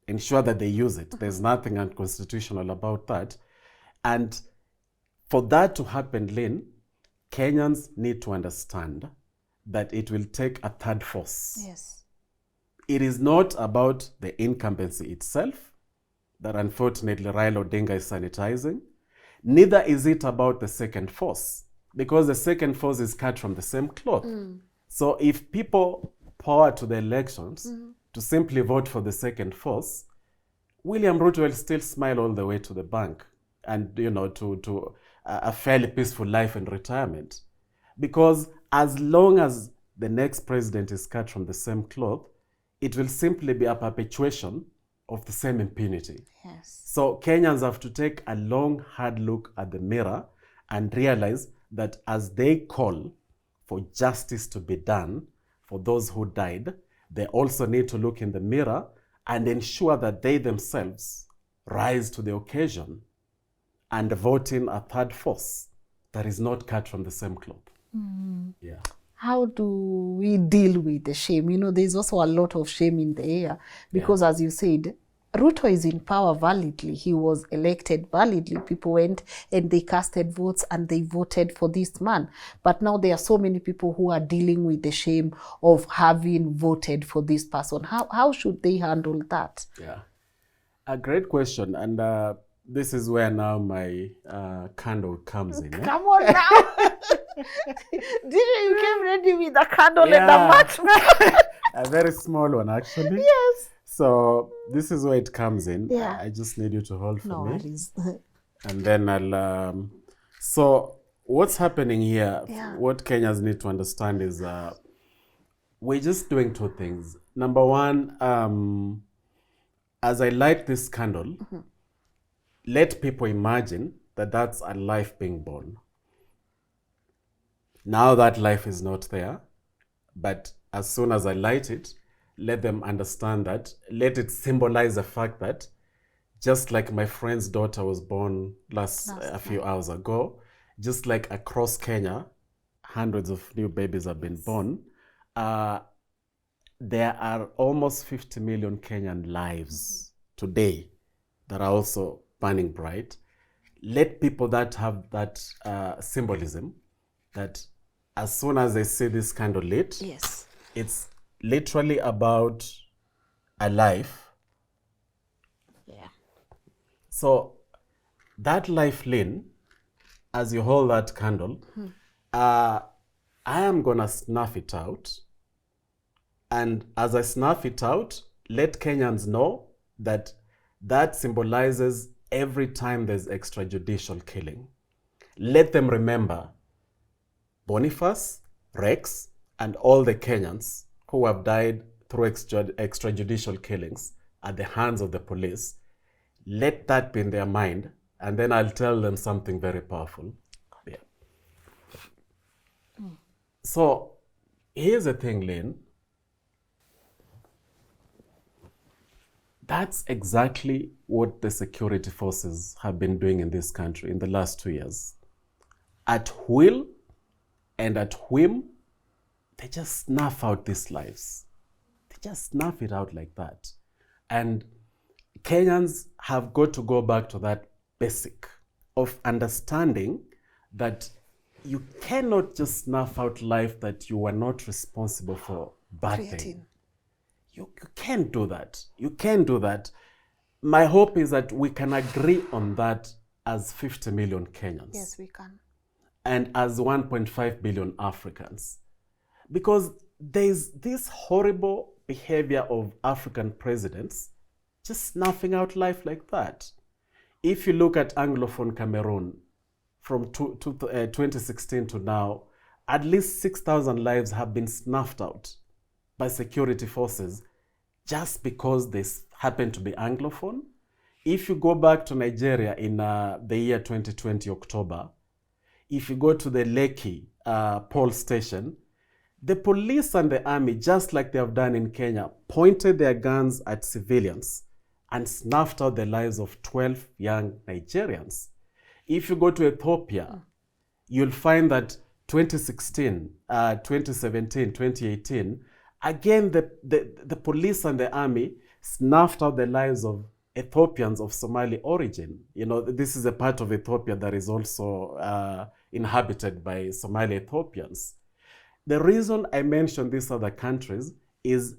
Ensure that they use it. There's nothing unconstitutional about that. And for that to happen, Lynn, Kenyans need to understand that it will take a third force. Yes. It is not about the incumbency itself, that unfortunately Raila Odinga is sanitizing. Neither is it about the second force, because the second force is cut from the same cloth. So if people pour to the elections to simply vote for the second force, William Ruto will still smile all the way to the bank and, to a fairly peaceful life in retirement. Because as long as the next president is cut from the same cloth, it will simply be a perpetuation of the same impunity. Yes. So Kenyans have to take a long, hard look at the mirror and realize that as they call for justice to be done for those who died, they also need to look in the mirror and ensure that they themselves rise to the occasion and vote in a third force that is not cut from the same cloth. Yeah. How do we deal with the shame? There's also a lot of shame in the air because, as you said, Ruto is in power validly. He was elected validly. People went and they casted votes and they voted for this man. But now there are so many people who are dealing with the shame of having voted for this person. How should they handle that? Yeah, a great question. And this is where now my candle comes in. Come on now. You came ready with a candle and a match? A very small one, actually. Yes. So this is where it comes in. Yeah. I just need you to hold for me. No worries. And then I'll... so what's happening here, what Kenyans need to understand is we're just doing two things. Number one, as I light this candle, let people imagine that that's a life being born. Now that life is not there, but as soon as I light it, let them understand that, let it symbolize the fact that just like my friend's daughter was born a few hours ago, just like across Kenya, hundreds of new babies have been born, there are almost 50 million Kenyan lives today that are also burning bright. Let people that have that symbolism, that as soon as they see this candle lit, it's literally about a life. Yeah. So that life, Lynn, as you hold that candle, I am gonna snuff it out. And as I snuff it out, let Kenyans know that that symbolizes every time there's extrajudicial killing. Let them remember Boniface, Rex, and all the Kenyans who have died through extrajudicial killings at the hands of the police. Let that be in their mind, and then I'll tell them something very powerful. Yeah. So here's the thing, Lynn. That's exactly what the security forces have been doing in this country in the last 2 years. At will and at whim, they just snuff out these lives. They just snuff it out like that. And Kenyans have got to go back to that basic of understanding that you cannot just snuff out life that you were not responsible for birthing. You can't do that. You can't do that. My hope is that we can agree on that as 50 million Kenyans. Yes, we can. And as 1.5 billion Africans. Because there's this horrible behavior of African presidents just snuffing out life like that. If you look at Anglophone Cameroon from 2016 to now, at least 6,000 lives have been snuffed out by security forces just because they happen to be Anglophone. If you go back to Nigeria in the year 2020, October, if you go to the Lekki poll station, the police and the army, just like they have done in Kenya, pointed their guns at civilians and snuffed out the lives of 12 young Nigerians. If you go to Ethiopia, you'll find that 2016, 2017, 2018, again, the police and the army snuffed out the lives of Ethiopians of Somali origin. You know, this is a part of Ethiopia that is also inhabited by Somali Ethiopians. The reason I mention these other countries is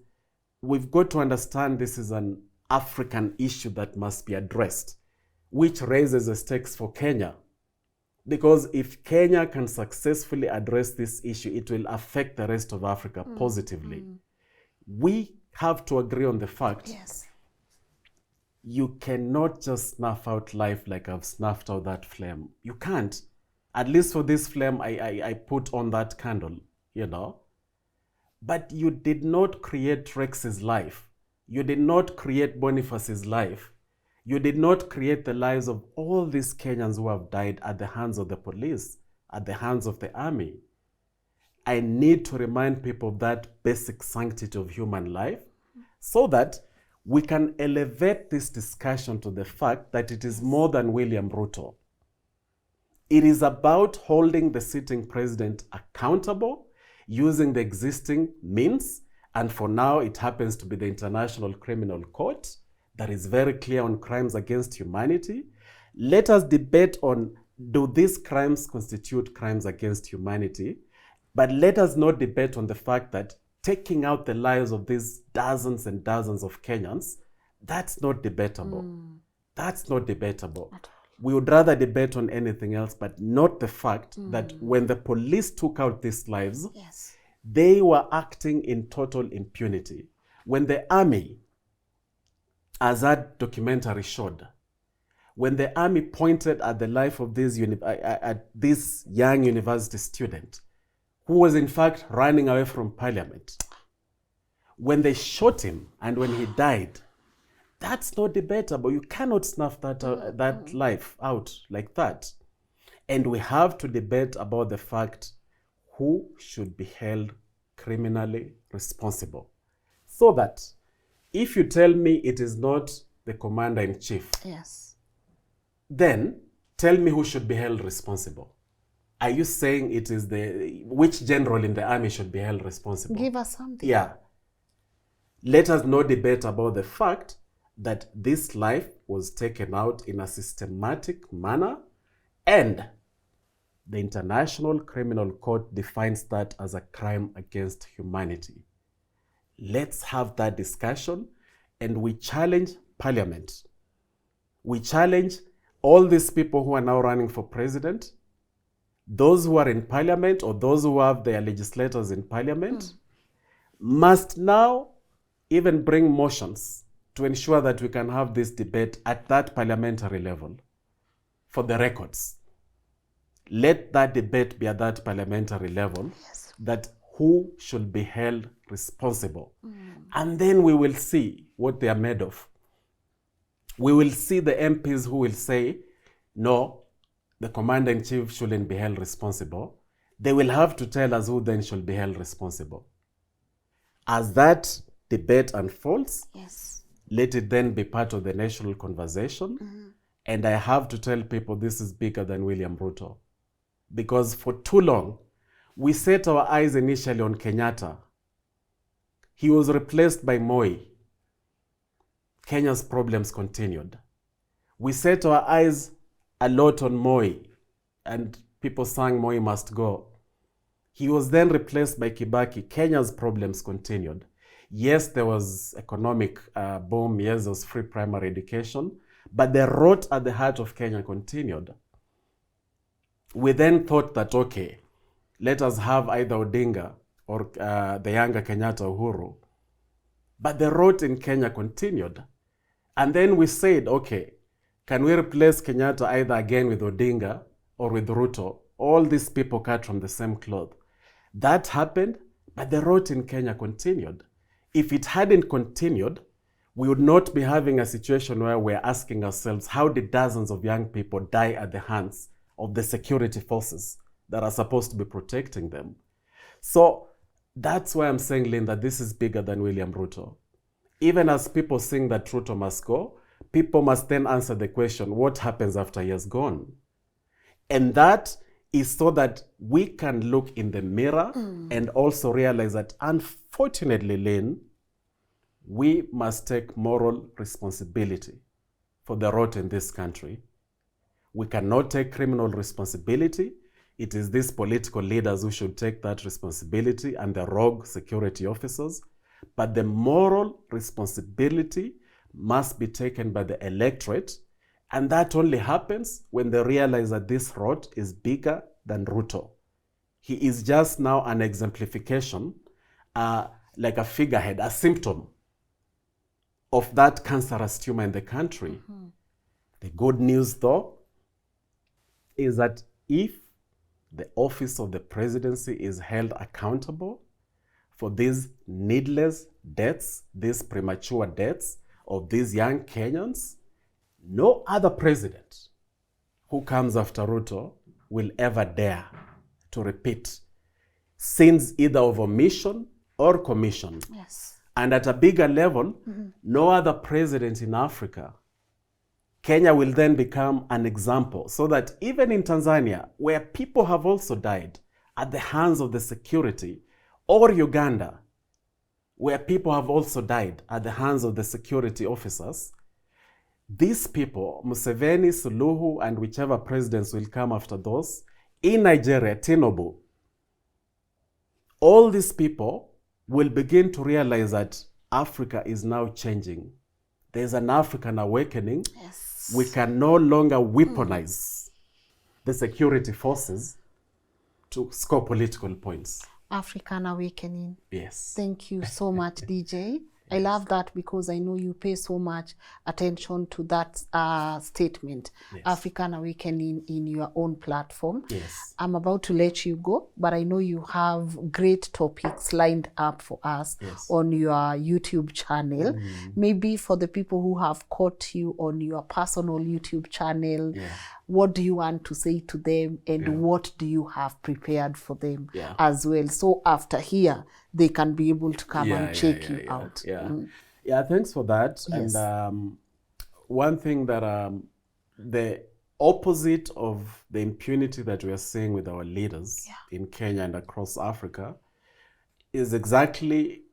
we've got to understand this is an African issue that must be addressed, which raises the stakes for Kenya. Because if Kenya can successfully address this issue, it will affect the rest of Africa positively. We have to agree on the fact you cannot just snuff out life like I've snuffed out that flame. You can't. At least for this flame, I put on that candle, you know. But you did not create Rex's life. You did not create Boniface's life. You did not create the lives of all these Kenyans who have died at the hands of the police, at the hands of the army. I need to remind people of that basic sanctity of human life so that we can elevate this discussion to the fact that it is more than William Ruto. It is about holding the sitting president accountable using the existing means, and for now it happens to be the International Criminal Court that is very clear on crimes against humanity. Let us debate on, do these crimes constitute crimes against humanity? But let us not debate on the fact that taking out the lives of these dozens and dozens of Kenyans, that's not debatable. That's not debatable. We would rather debate on anything else, but not the fact that when the police took out these lives, they were acting in total impunity. When the army, as that documentary showed, when the army pointed at the life of this young university student who was in fact running away from parliament, when they shot him and when he died, that's not debatable. You cannot snuff that life out like that. And we have to debate about the fact who should be held criminally responsible. So that if you tell me it is not the commander-in-chief, then tell me who should be held responsible. Are you saying it is which general in the army should be held responsible? Give us something. Yeah. Let us not debate about the fact that this life was taken out in a systematic manner, and the International Criminal Court defines that as a crime against humanity. Let's have that discussion, and we challenge Parliament. We challenge all these people who are now running for president, those who are in Parliament or those who have their legislators in Parliament, must now even bring motions to ensure that we can have this debate at that parliamentary level for the records. Let that debate be at that parliamentary level, that who should be held responsible. And then we will see what they are made of. We will see the MPs who will say, no, the commander-in-chief shouldn't be held responsible. They will have to tell us who then should be held responsible. As that debate unfolds, let it then be part of the national conversation. And I have to tell people this is bigger than William Ruto. Because for too long, we set our eyes initially on Kenyatta. He was replaced by Moi. Kenya's problems continued. We set our eyes a lot on Moi, and people sang Moi must go. He was then replaced by Kibaki. Kenya's problems continued. Yes, there was economic boom. Yes, there was free primary education. But the rot at the heart of Kenya continued. We then thought that, okay, let us have either Odinga or the younger Kenyatta Uhuru But the rot in Kenya continued. And then we said, okay, can we replace Kenyatta either again with Odinga or with Ruto? All these people cut from the same cloth. That happened, but the rot in Kenya continued. If it hadn't continued, we would not be having a situation where we're asking ourselves, how did dozens of young people die at the hands of the security forces that are supposed to be protecting them? So that's why I'm saying, Lynn, that this is bigger than William Ruto. Even as people sing that Ruto must go, people must then answer the question, what happens after he has gone? And that is so that we can look in the mirror and also realize that, unfortunately, Lynn, we must take moral responsibility for the rot in this country. We cannot take criminal responsibility. It is these political leaders who should take that responsibility and the rogue security officers. But the moral responsibility must be taken by the electorate. And that only happens when they realize that this rot is bigger than Ruto. He is just now an exemplification, like a figurehead, a symptom of that cancerous tumor in the country. The good news, though, is that if the office of the presidency is held accountable for these needless deaths, these premature deaths of these young Kenyans, no other president who comes after Ruto will ever dare to repeat sins either of omission or commission. Yes. And at a bigger level, no other president in Africa. Kenya will then become an example, so that even in Tanzania, where people have also died at the hands of the security, or Uganda, where people have also died at the hands of the security officers, these people, Museveni, Suluhu, and whichever presidents will come after those, in Nigeria, Tinubu, all these people will begin to realize that Africa is now changing. There's an African awakening. Yes. We can no longer weaponize the security forces to score political points. African awakening. Yes. Thank you so much, DJ. I love that because I know you pay so much attention to that statement, Yes. African awakening, in your own platform. Yes. I'm about to let you go, but I know you have great topics lined up for us on your YouTube channel. Maybe for the people who have caught you on your personal YouTube channel, what do you want to say to them, and what do you have prepared for them as well? So after here, they can be able to come and check you out. Yeah, thanks for that. Yes. And one thing that the opposite of the impunity that we are seeing with our leaders in Kenya and across Africa is exactly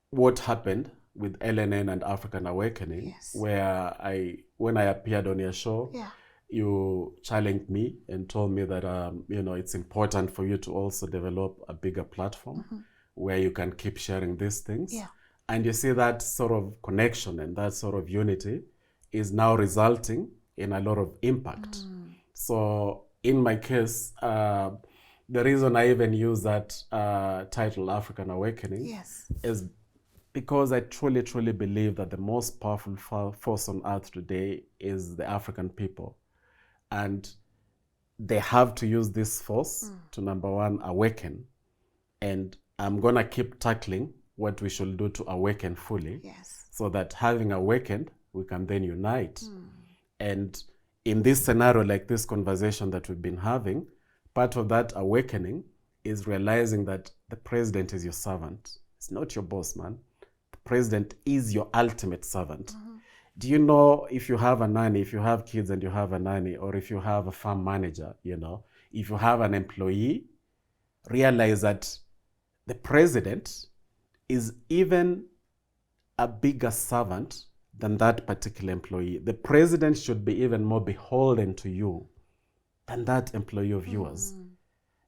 what happened with LNN and African Awakening, where when I appeared on your show, you challenged me and told me that it's important for you to also develop a bigger platform where you can keep sharing these things. And you see that sort of connection and that sort of unity is now resulting in a lot of impact. So in my case, the reason I even use that title, African Awakening, is because I truly, truly believe that the most powerful force on earth today is the African people. And they have to use this force to, number one, awaken. And I'm going to keep tackling what we should do to awaken fully, so that having awakened, we can then unite. And in this scenario, like this conversation that we've been having, part of that awakening is realizing that the president is your servant. It's not your boss, man. The president is your ultimate servant. Do you know, if you have a nanny, if you have kids and you have a nanny, or if you have a farm manager, if you have an employee, realize that the president is even a bigger servant than that particular employee. The president should be even more beholden to you than that employee of yours.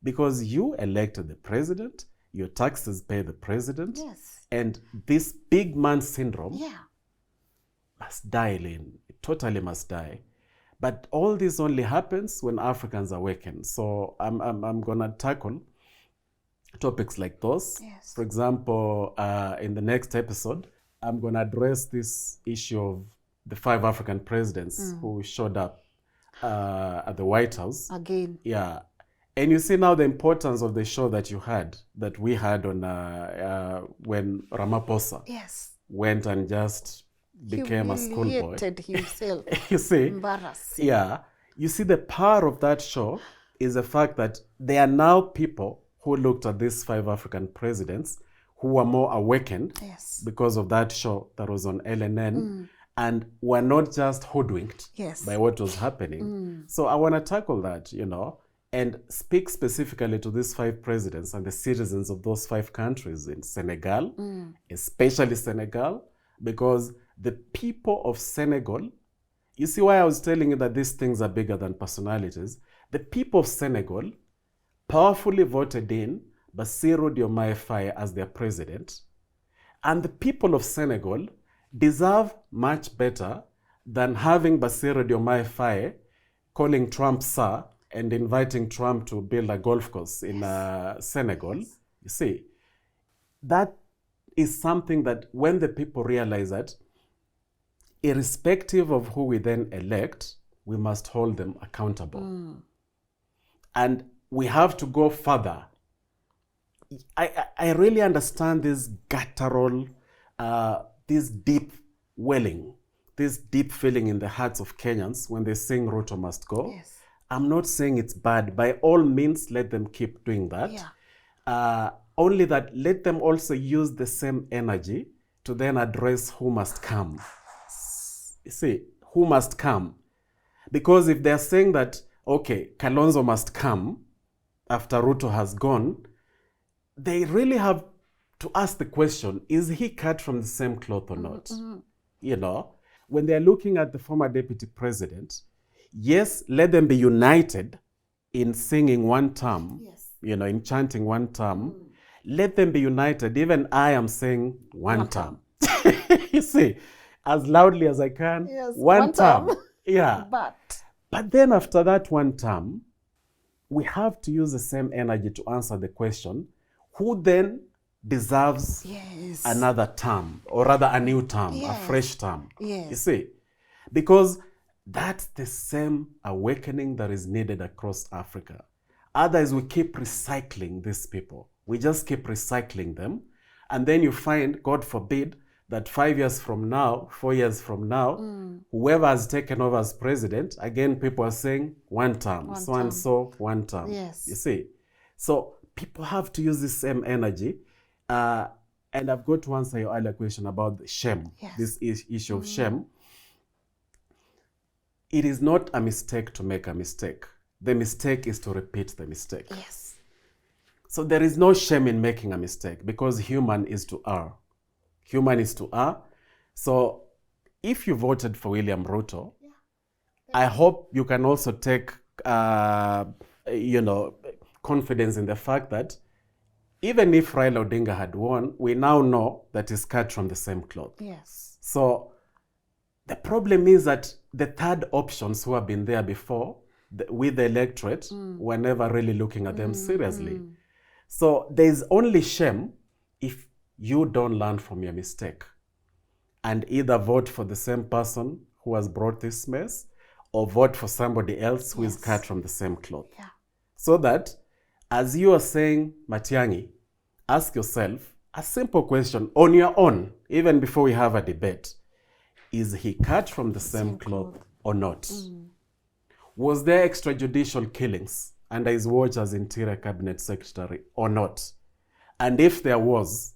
Because you elected the president, your taxes pay the president, and this big man syndrome must die, Lynn. It totally must die. But all this only happens when Africans awaken. So I'm going to tackle topics like those. Yes. For example, in the next episode, I'm going to address this issue of the 5 African presidents who showed up at the White House. Again. Yeah. And you see now the importance of the show that we had on when Ramaphosa Yes. went and just became a schoolboy. Humiliated himself. You see? Embarrassing. Yeah. You see, the power of that show is the fact that there are now people who looked at these 5 African presidents who were more awakened Yes. because of that show that was on LNN and were not just hoodwinked Yes. by what was happening. So I want to tackle that, and speak specifically to these 5 presidents and the citizens of those 5 countries in Senegal, especially Senegal, because the people of Senegal, you see why I was telling you that these things are bigger than personalities. The people of Senegal powerfully voted in Bassirou Diomaye Faye as their president. And the people of Senegal deserve much better than having Bassirou Diomaye Faye calling Trump sir and inviting Trump to build a golf course in Senegal. Yes. You see, that is something that when the people realize that, irrespective of who we then elect, we must hold them accountable. And we have to go further. I really understand this guttural, this deep welling, this deep feeling in the hearts of Kenyans when they sing Ruto must go. Yes. I'm not saying it's bad. By all means, let them keep doing that. Yeah. Only that let them also use the same energy to then address who must come. You see, who must come? Because if they're saying that, okay, Kalonzo must come after Ruto has gone, they really have to ask the question, is he cut from the same cloth or not? When they're looking at the former deputy president, yes, let them be united in singing one term, in chanting one term. Let them be united. Even I am saying one term. You see, as loudly as I can, yes, one term. Yeah. But then after that one term, we have to use the same energy to answer the question, who then deserves another term, or rather a new term, a fresh term? Yes. You see, because that's the same awakening that is needed across Africa. Otherwise, we keep recycling these people. We just keep recycling them. And then you find, God forbid, that 5 years from now, 4 years from now, whoever has taken over as president, again, people are saying one term, and so, one term. Yes. You see? So people have to use the same energy. And I've got to answer your earlier question about the shame, this issue of shame. It is not a mistake to make a mistake. The mistake is to repeat the mistake. Yes. So there is no shame in making a mistake because human is to err. Human is to err. So if you voted for William Ruto, I hope you can also take, confidence in the fact that even if Raila Odinga had won, we now know that he's cut from the same cloth. Yes. So the problem is that the third options who have been there before with the electorate were never really looking at them seriously. So there's only shame if you don't learn from your mistake and either vote for the same person who has brought this mess or vote for somebody else who is cut from the same cloth. Yeah. So that, as you are saying, Matiang'i, ask yourself a simple question on your own, even before we have a debate. Is he cut from the same cloth or not? Was there extrajudicial killings under his watch as Interior Cabinet Secretary or not? And if there was,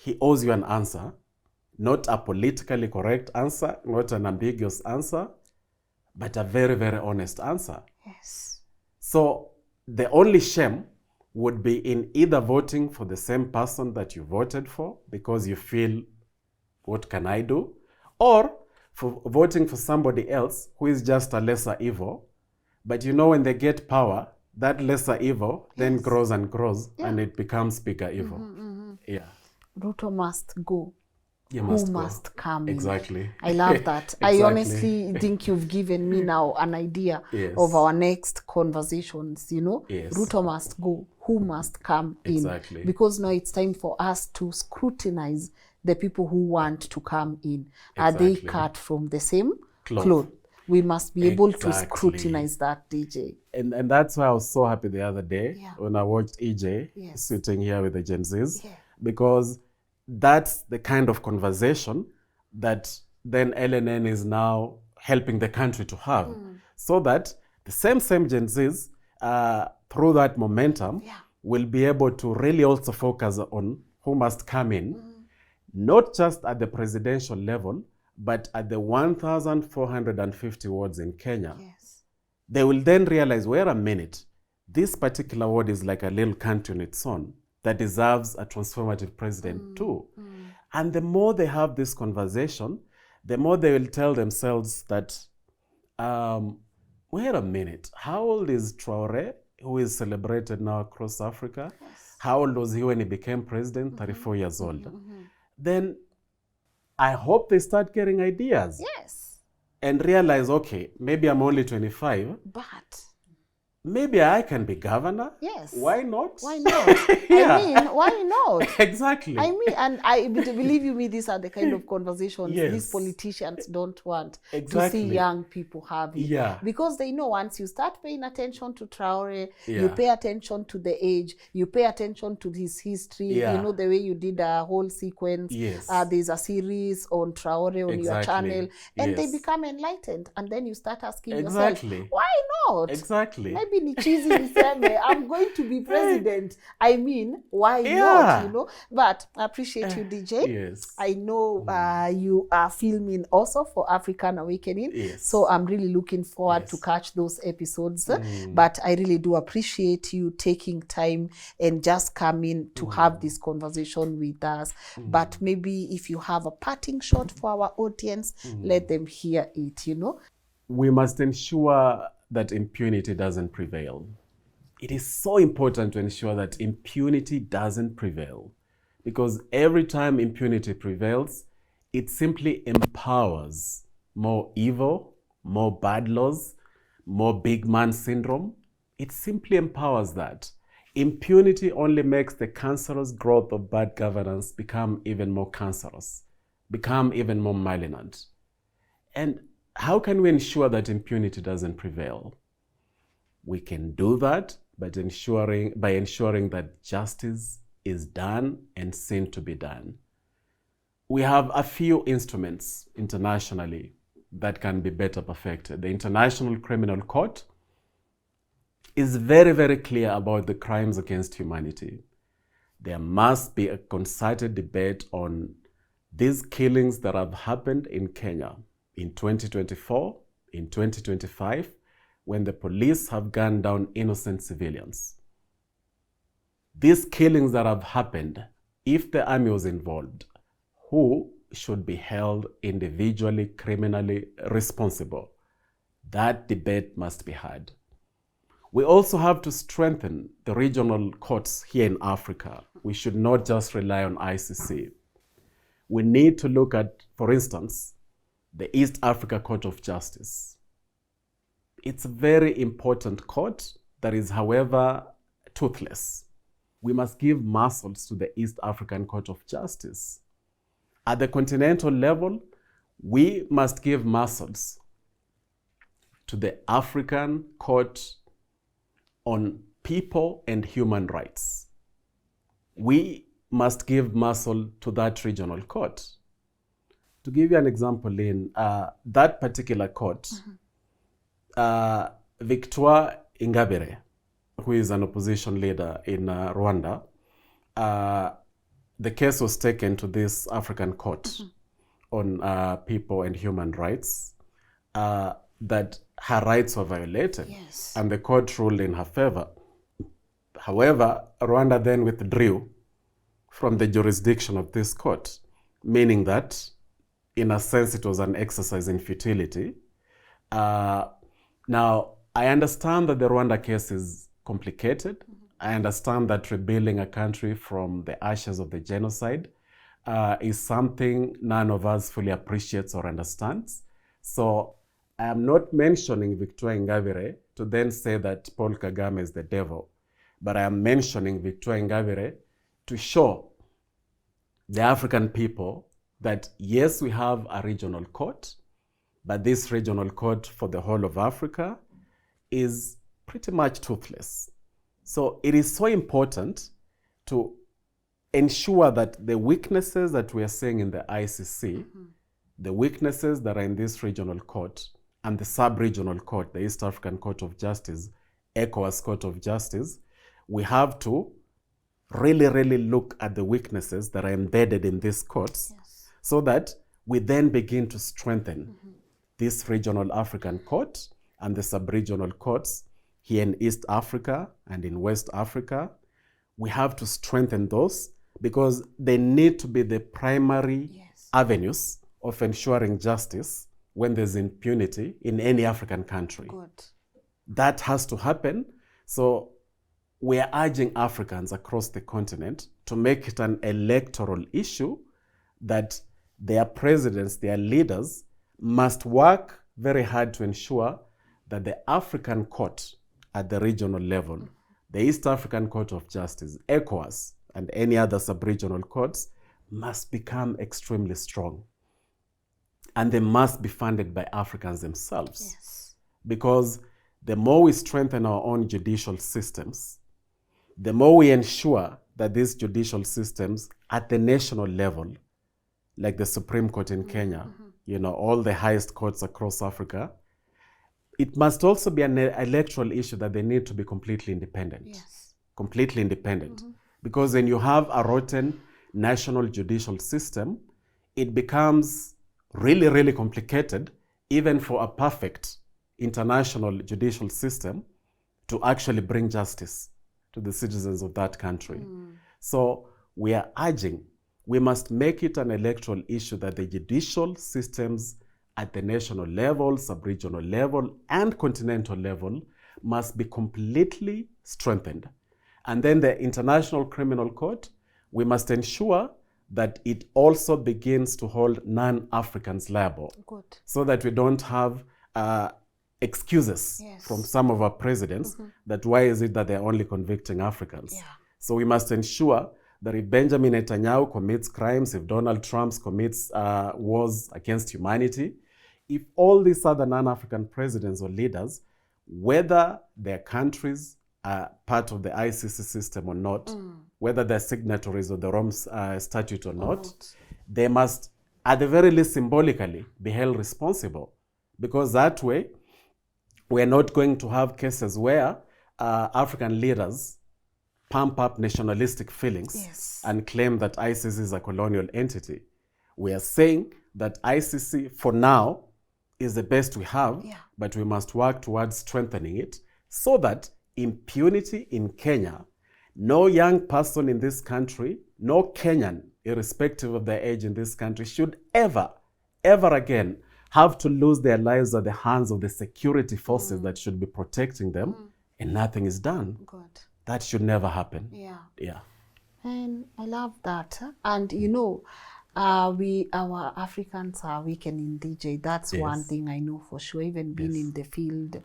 he owes you an answer, not a politically correct answer, not an ambiguous answer, but a very, very honest answer. Yes. So the only shame would be in either voting for the same person that you voted for because you feel, what can I do? Or for voting for somebody else who is just a lesser evil. But when they get power, that lesser evil then grows and grows and it becomes bigger evil. Yeah. Ruto must go. You who must go. must come Exactly. in. I love that. I Exactly. honestly think you've given me now an idea Yes. of our next conversations, Yes. Ruto must go, who must come Exactly. in? Because now it's time for us to scrutinize the people who want to come in. Are they Exactly. cut from the same Cloth. cloth? We must be able to Exactly. scrutinize that, DJ. And that's why I was so happy the other day when I watched EJ Yes. sitting here with the Gen Zs, Yeah. because that's the kind of conversation that then LNN is now helping the country to have, so that the same Gen Zs, through that momentum, will be able to really also focus on who must come in, not just at the presidential level, but at the 1,450 wards in Kenya. Yes. They will then realize, wait a minute, this particular ward is like a little country on its own that deserves a transformative president too. And the more they have this conversation, the more they will tell themselves that, wait a minute, how old is Traore, who is celebrated now across Africa? Yes. How old was he when he became president? 34 years old. Then I hope they start getting ideas. Yes. And realize, okay, maybe I'm only 25. But maybe I can be governor. Yes. Why not? Why not? Yeah. I mean, why not? Exactly. I mean, and I believe you me, these are the kind of conversations Yes. these politicians don't want Exactly. to see young people having. Yeah. Because they know once you start paying attention to Traore, you Yeah. pay attention to the age, you pay attention to his history, Yeah. you know, the way you did a whole sequence. Yes. There's a series on Traore on your Exactly. channel, and they Yes. become enlightened. And then you start asking Exactly. yourself, why not? Exactly. Maybe ni cheesy niseme, I'm going to be president. I mean, why Yeah. not, you know? But I appreciate you, DJ. Yes. I know you are filming also for African Awakening. Yes. So I'm really looking forward to catch those episodes. But I really do appreciate you taking time and just coming to have this conversation with us. But maybe if you have a parting shot for our audience, let them hear it, you know? We must ensure that impunity doesn't prevail. It is so important to ensure that impunity doesn't prevail, because every time impunity prevails, it simply empowers more evil, more bad laws, more big man syndrome. It simply empowers that. Impunity only makes the cancerous growth of bad governance become even more cancerous, become even more malignant. And how can we ensure that impunity doesn't prevail? We can do that by ensuring that justice is done and seen to be done. We have a few instruments internationally that can be better perfected. The International Criminal Court is very, very clear about the crimes against humanity. There must be a concerted debate on these killings that have happened in Kenya in 2024, in 2025, when the police have gunned down innocent civilians. These killings that have happened, if the army was involved, who should be held individually criminally responsible? That debate must be had. We also have to strengthen the regional courts here in Africa. We should not just rely on ICC. We need to look at, for instance, the East Africa Court of Justice. It's a very important court that is, however, toothless. We must give muscles to the East African Court of Justice. At the continental level, we must give muscles to the African Court on People and Human Rights. We must give muscle to that regional court. To give you an example, Lynn, that particular court, Victoire Ingabire, who is an opposition leader in Rwanda, the case was taken to this African court on people and human rights, that her rights were violated. Yes. And the court ruled in her favor. However, Rwanda then withdrew from the jurisdiction of this court, meaning that, in a sense, it was an exercise in futility. Now, I understand that the Rwanda case is complicated. I understand that rebuilding a country from the ashes of the genocide is something none of us fully appreciates or understands. So I am not mentioning Victoire Ingabire to then say that Paul Kagame is the devil, but I am mentioning Victoire Ingabire to show the African people that yes, we have a regional court, but this regional court for the whole of Africa is pretty much toothless. So it is so important to ensure that the weaknesses that we are seeing in the ICC, the weaknesses that are in this regional court and the sub-regional court, the East African Court of Justice, ECOWAS Court of Justice, we have to really look at the weaknesses that are embedded in these courts, so that we then begin to strengthen this regional African court and the sub-regional courts here in East Africa and in West Africa. We have to strengthen those because they need to be the primary avenues of ensuring justice when there's impunity in any African country. Good. That has to happen. So we are urging Africans across the continent to make it an electoral issue that their presidents, their leaders, must work very hard to ensure that the African court at the regional level, the East African Court of Justice, ECOWAS, and any other sub-regional courts must become extremely strong. And they must be funded by Africans themselves. Yes. Because the more we strengthen our own judicial systems, the more we ensure that these judicial systems at the national level, like the Supreme Court in Kenya, you know, all the highest courts across Africa, it must also be an electoral issue that they need to be completely independent. Yes. Completely independent. Because when you have a rotten national judicial system, it becomes really complicated, even for a perfect international judicial system, to actually bring justice to the citizens of that country. So we are urging, we must make it an electoral issue that the judicial systems at the national level, sub-regional level, and continental level must be completely strengthened. And then the International Criminal Court, we must ensure that it also begins to hold non-Africans liable. Good. So that we don't have excuses from some of our presidents that why is it that they're only convicting Africans. So we must ensure that if Benjamin Netanyahu commits crimes, if Donald Trump commits wars against humanity, if all these other non-African presidents or leaders, whether their countries are part of the ICC system or not, whether they're signatories of the Rome Statute or not, they must, at the very least symbolically, be held responsible. Because that way, we're not going to have cases where African leaders pump up nationalistic feelings and claim that ICC is a colonial entity. We are saying that ICC, for now, is the best we have, but we must work towards strengthening it so that impunity in Kenya, no young person in this country, no Kenyan, irrespective of their age in this country, should ever again have to lose their lives at the hands of the security forces that should be protecting them, and nothing is done. Good. That should never happen. Yeah. And I love that. And you know, our Africans are weak and DJ. That's one thing I know for sure. Even being in the field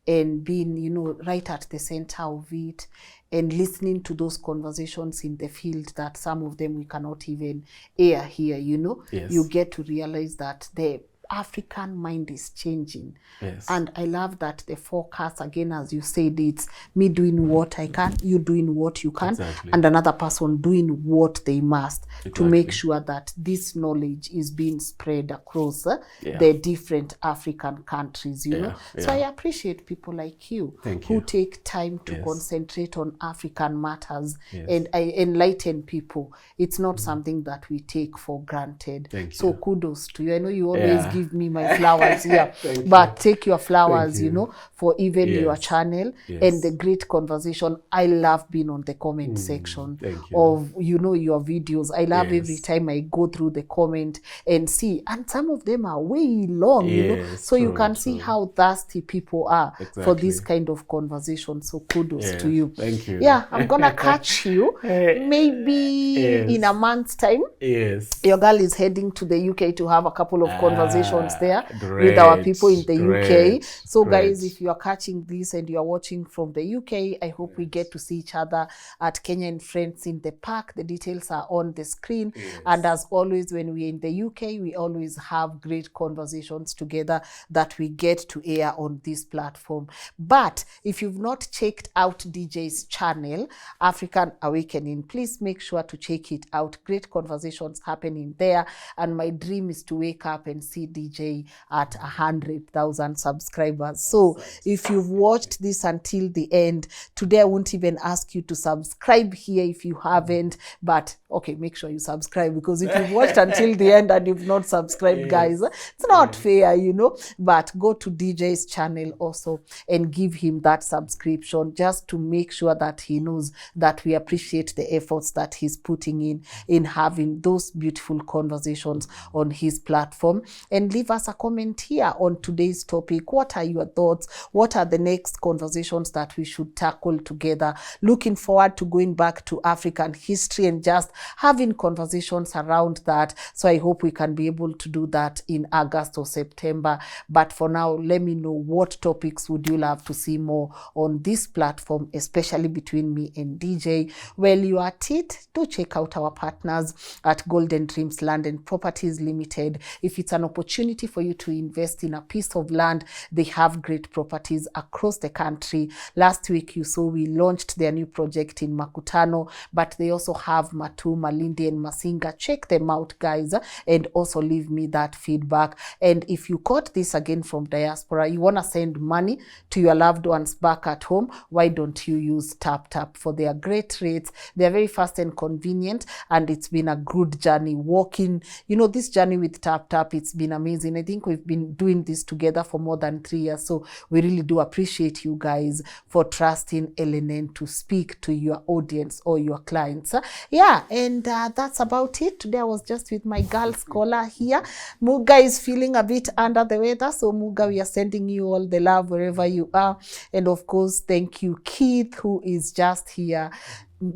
and being, you know, right at the center of it and listening to those conversations in the field that some of them we cannot even air here, you know, you get to realize that the African mind is changing. And I love that the focus, again, as you said, it's me doing what I can, you doing what you can, and another person doing what they must to make sure that this knowledge is being spread across the different African countries, you know. So I appreciate people like you who take time to concentrate on African matters and enlighten people. It's not something that we take for granted. So kudos to you. I know you always give me my flowers here. Thank But you. take your flowers, Thank you know, for even your Yes. channel Yes. and the great conversation. I love being on the comment section Thank you. of, you know, your videos. I love every Yes. time I go through the comment and see, and some of them are way long, you know, Yes, so you true, can see true. how thirsty people are for this Exactly. kind of conversation. So kudos Yes, to you. thank you. Yeah, I'm gonna catch you maybe Yes. in a month's time. Yes. Your girl is heading to the UK to have a couple of conversations there great, with our people in the UK. great, So great. guys, if you are catching this and you are watching from the UK, I hope we get to see each other at Kenya and Friends in the Park. The details are on the screen. Yes. And as always, when we're in the UK, we always have great conversations together that we get to air on this platform. But if you've not checked out DJ's channel, African Awakening, please make sure to check it out. Great conversations happening there. And my dream is to wake up and see DJ at 100,000 subscribers. So if you've watched this until the end, today I won't even ask you to subscribe here if you haven't, but okay, make sure you subscribe, because if you've watched until the end and you've not subscribed, Yes. guys, it's not fair, you know. But go to DJ's channel also and give him that subscription, just to make sure that he knows that we appreciate the efforts that he's putting in having those beautiful conversations on his platform. And leave us a comment here on today's topic. What are your thoughts? What are the next conversations that we should tackle together? Looking forward to going back to African history and just having conversations around that. So I hope we can be able to do that in August or September. But for now, let me know, what topics would you love to see more on this platform, especially between me and DJ? Well, you are at it. Do check out our partners at Golden Dreams Land and Properties Limited. If it's an opportunity for you to invest in a piece of land, they have great properties across the country. Last week you saw we launched their new project in Makutano, but they also have Matu, Malindi and Masinga. Check them out, guys, and also leave me that feedback. And if you caught this again from diaspora, you want to send money to your loved ones back at home, why don't you use TapTap for their great rates? They're very fast and convenient, and it's been a good journey walking, you know, this journey with TapTap. It's been amazing. I think we've been doing this together for more than 3 years, so we really do appreciate you guys for trusting LNN to speak to your audience or your clients. Yeah, and that's about it. Today I was just with my girl Scholar here. Muga is feeling a bit under the weather, so Muga, we are sending you all the love wherever you are. And of course, thank you Keith, who is just here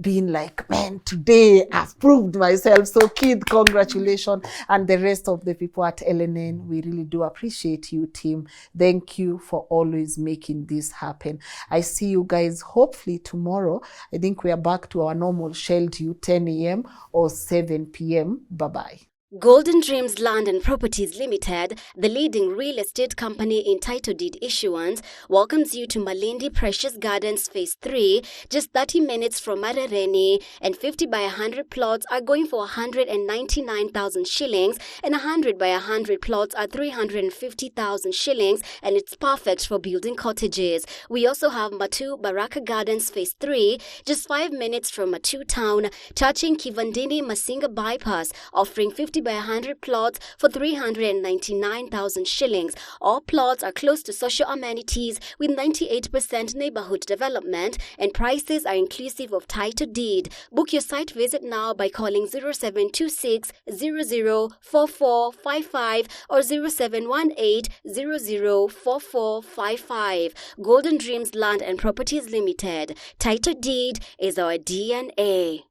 being like, man, today I've proved myself. So Keith, congratulations. And the rest of the people at LNN, we really do appreciate you, team. Thank you for always making this happen. I see you guys hopefully tomorrow. I think we are back to our normal schedule, 10 a.m. or 7 p.m. Bye-bye. Golden Dreams Land and Properties Limited, the leading real estate company in title deed issuance, welcomes you to Malindi Precious Gardens Phase 3, just 30 minutes from Marereni, and 50 by 100 plots are going for 199,000 shillings, and 100 by 100 plots are 350,000 shillings, and it's perfect for building cottages. We also have Matu Baraka Gardens Phase 3, just 5 minutes from Matu Town, touching Kivandini Masinga Bypass, offering 50 by 100 plots for 399,000 shillings. All plots are close to social amenities with 98% neighborhood development, and prices are inclusive of title deed. Book your site visit now by calling 0726 004455 or 0718 004455. Golden Dreams Land and Properties Limited. Title deed is our DNA.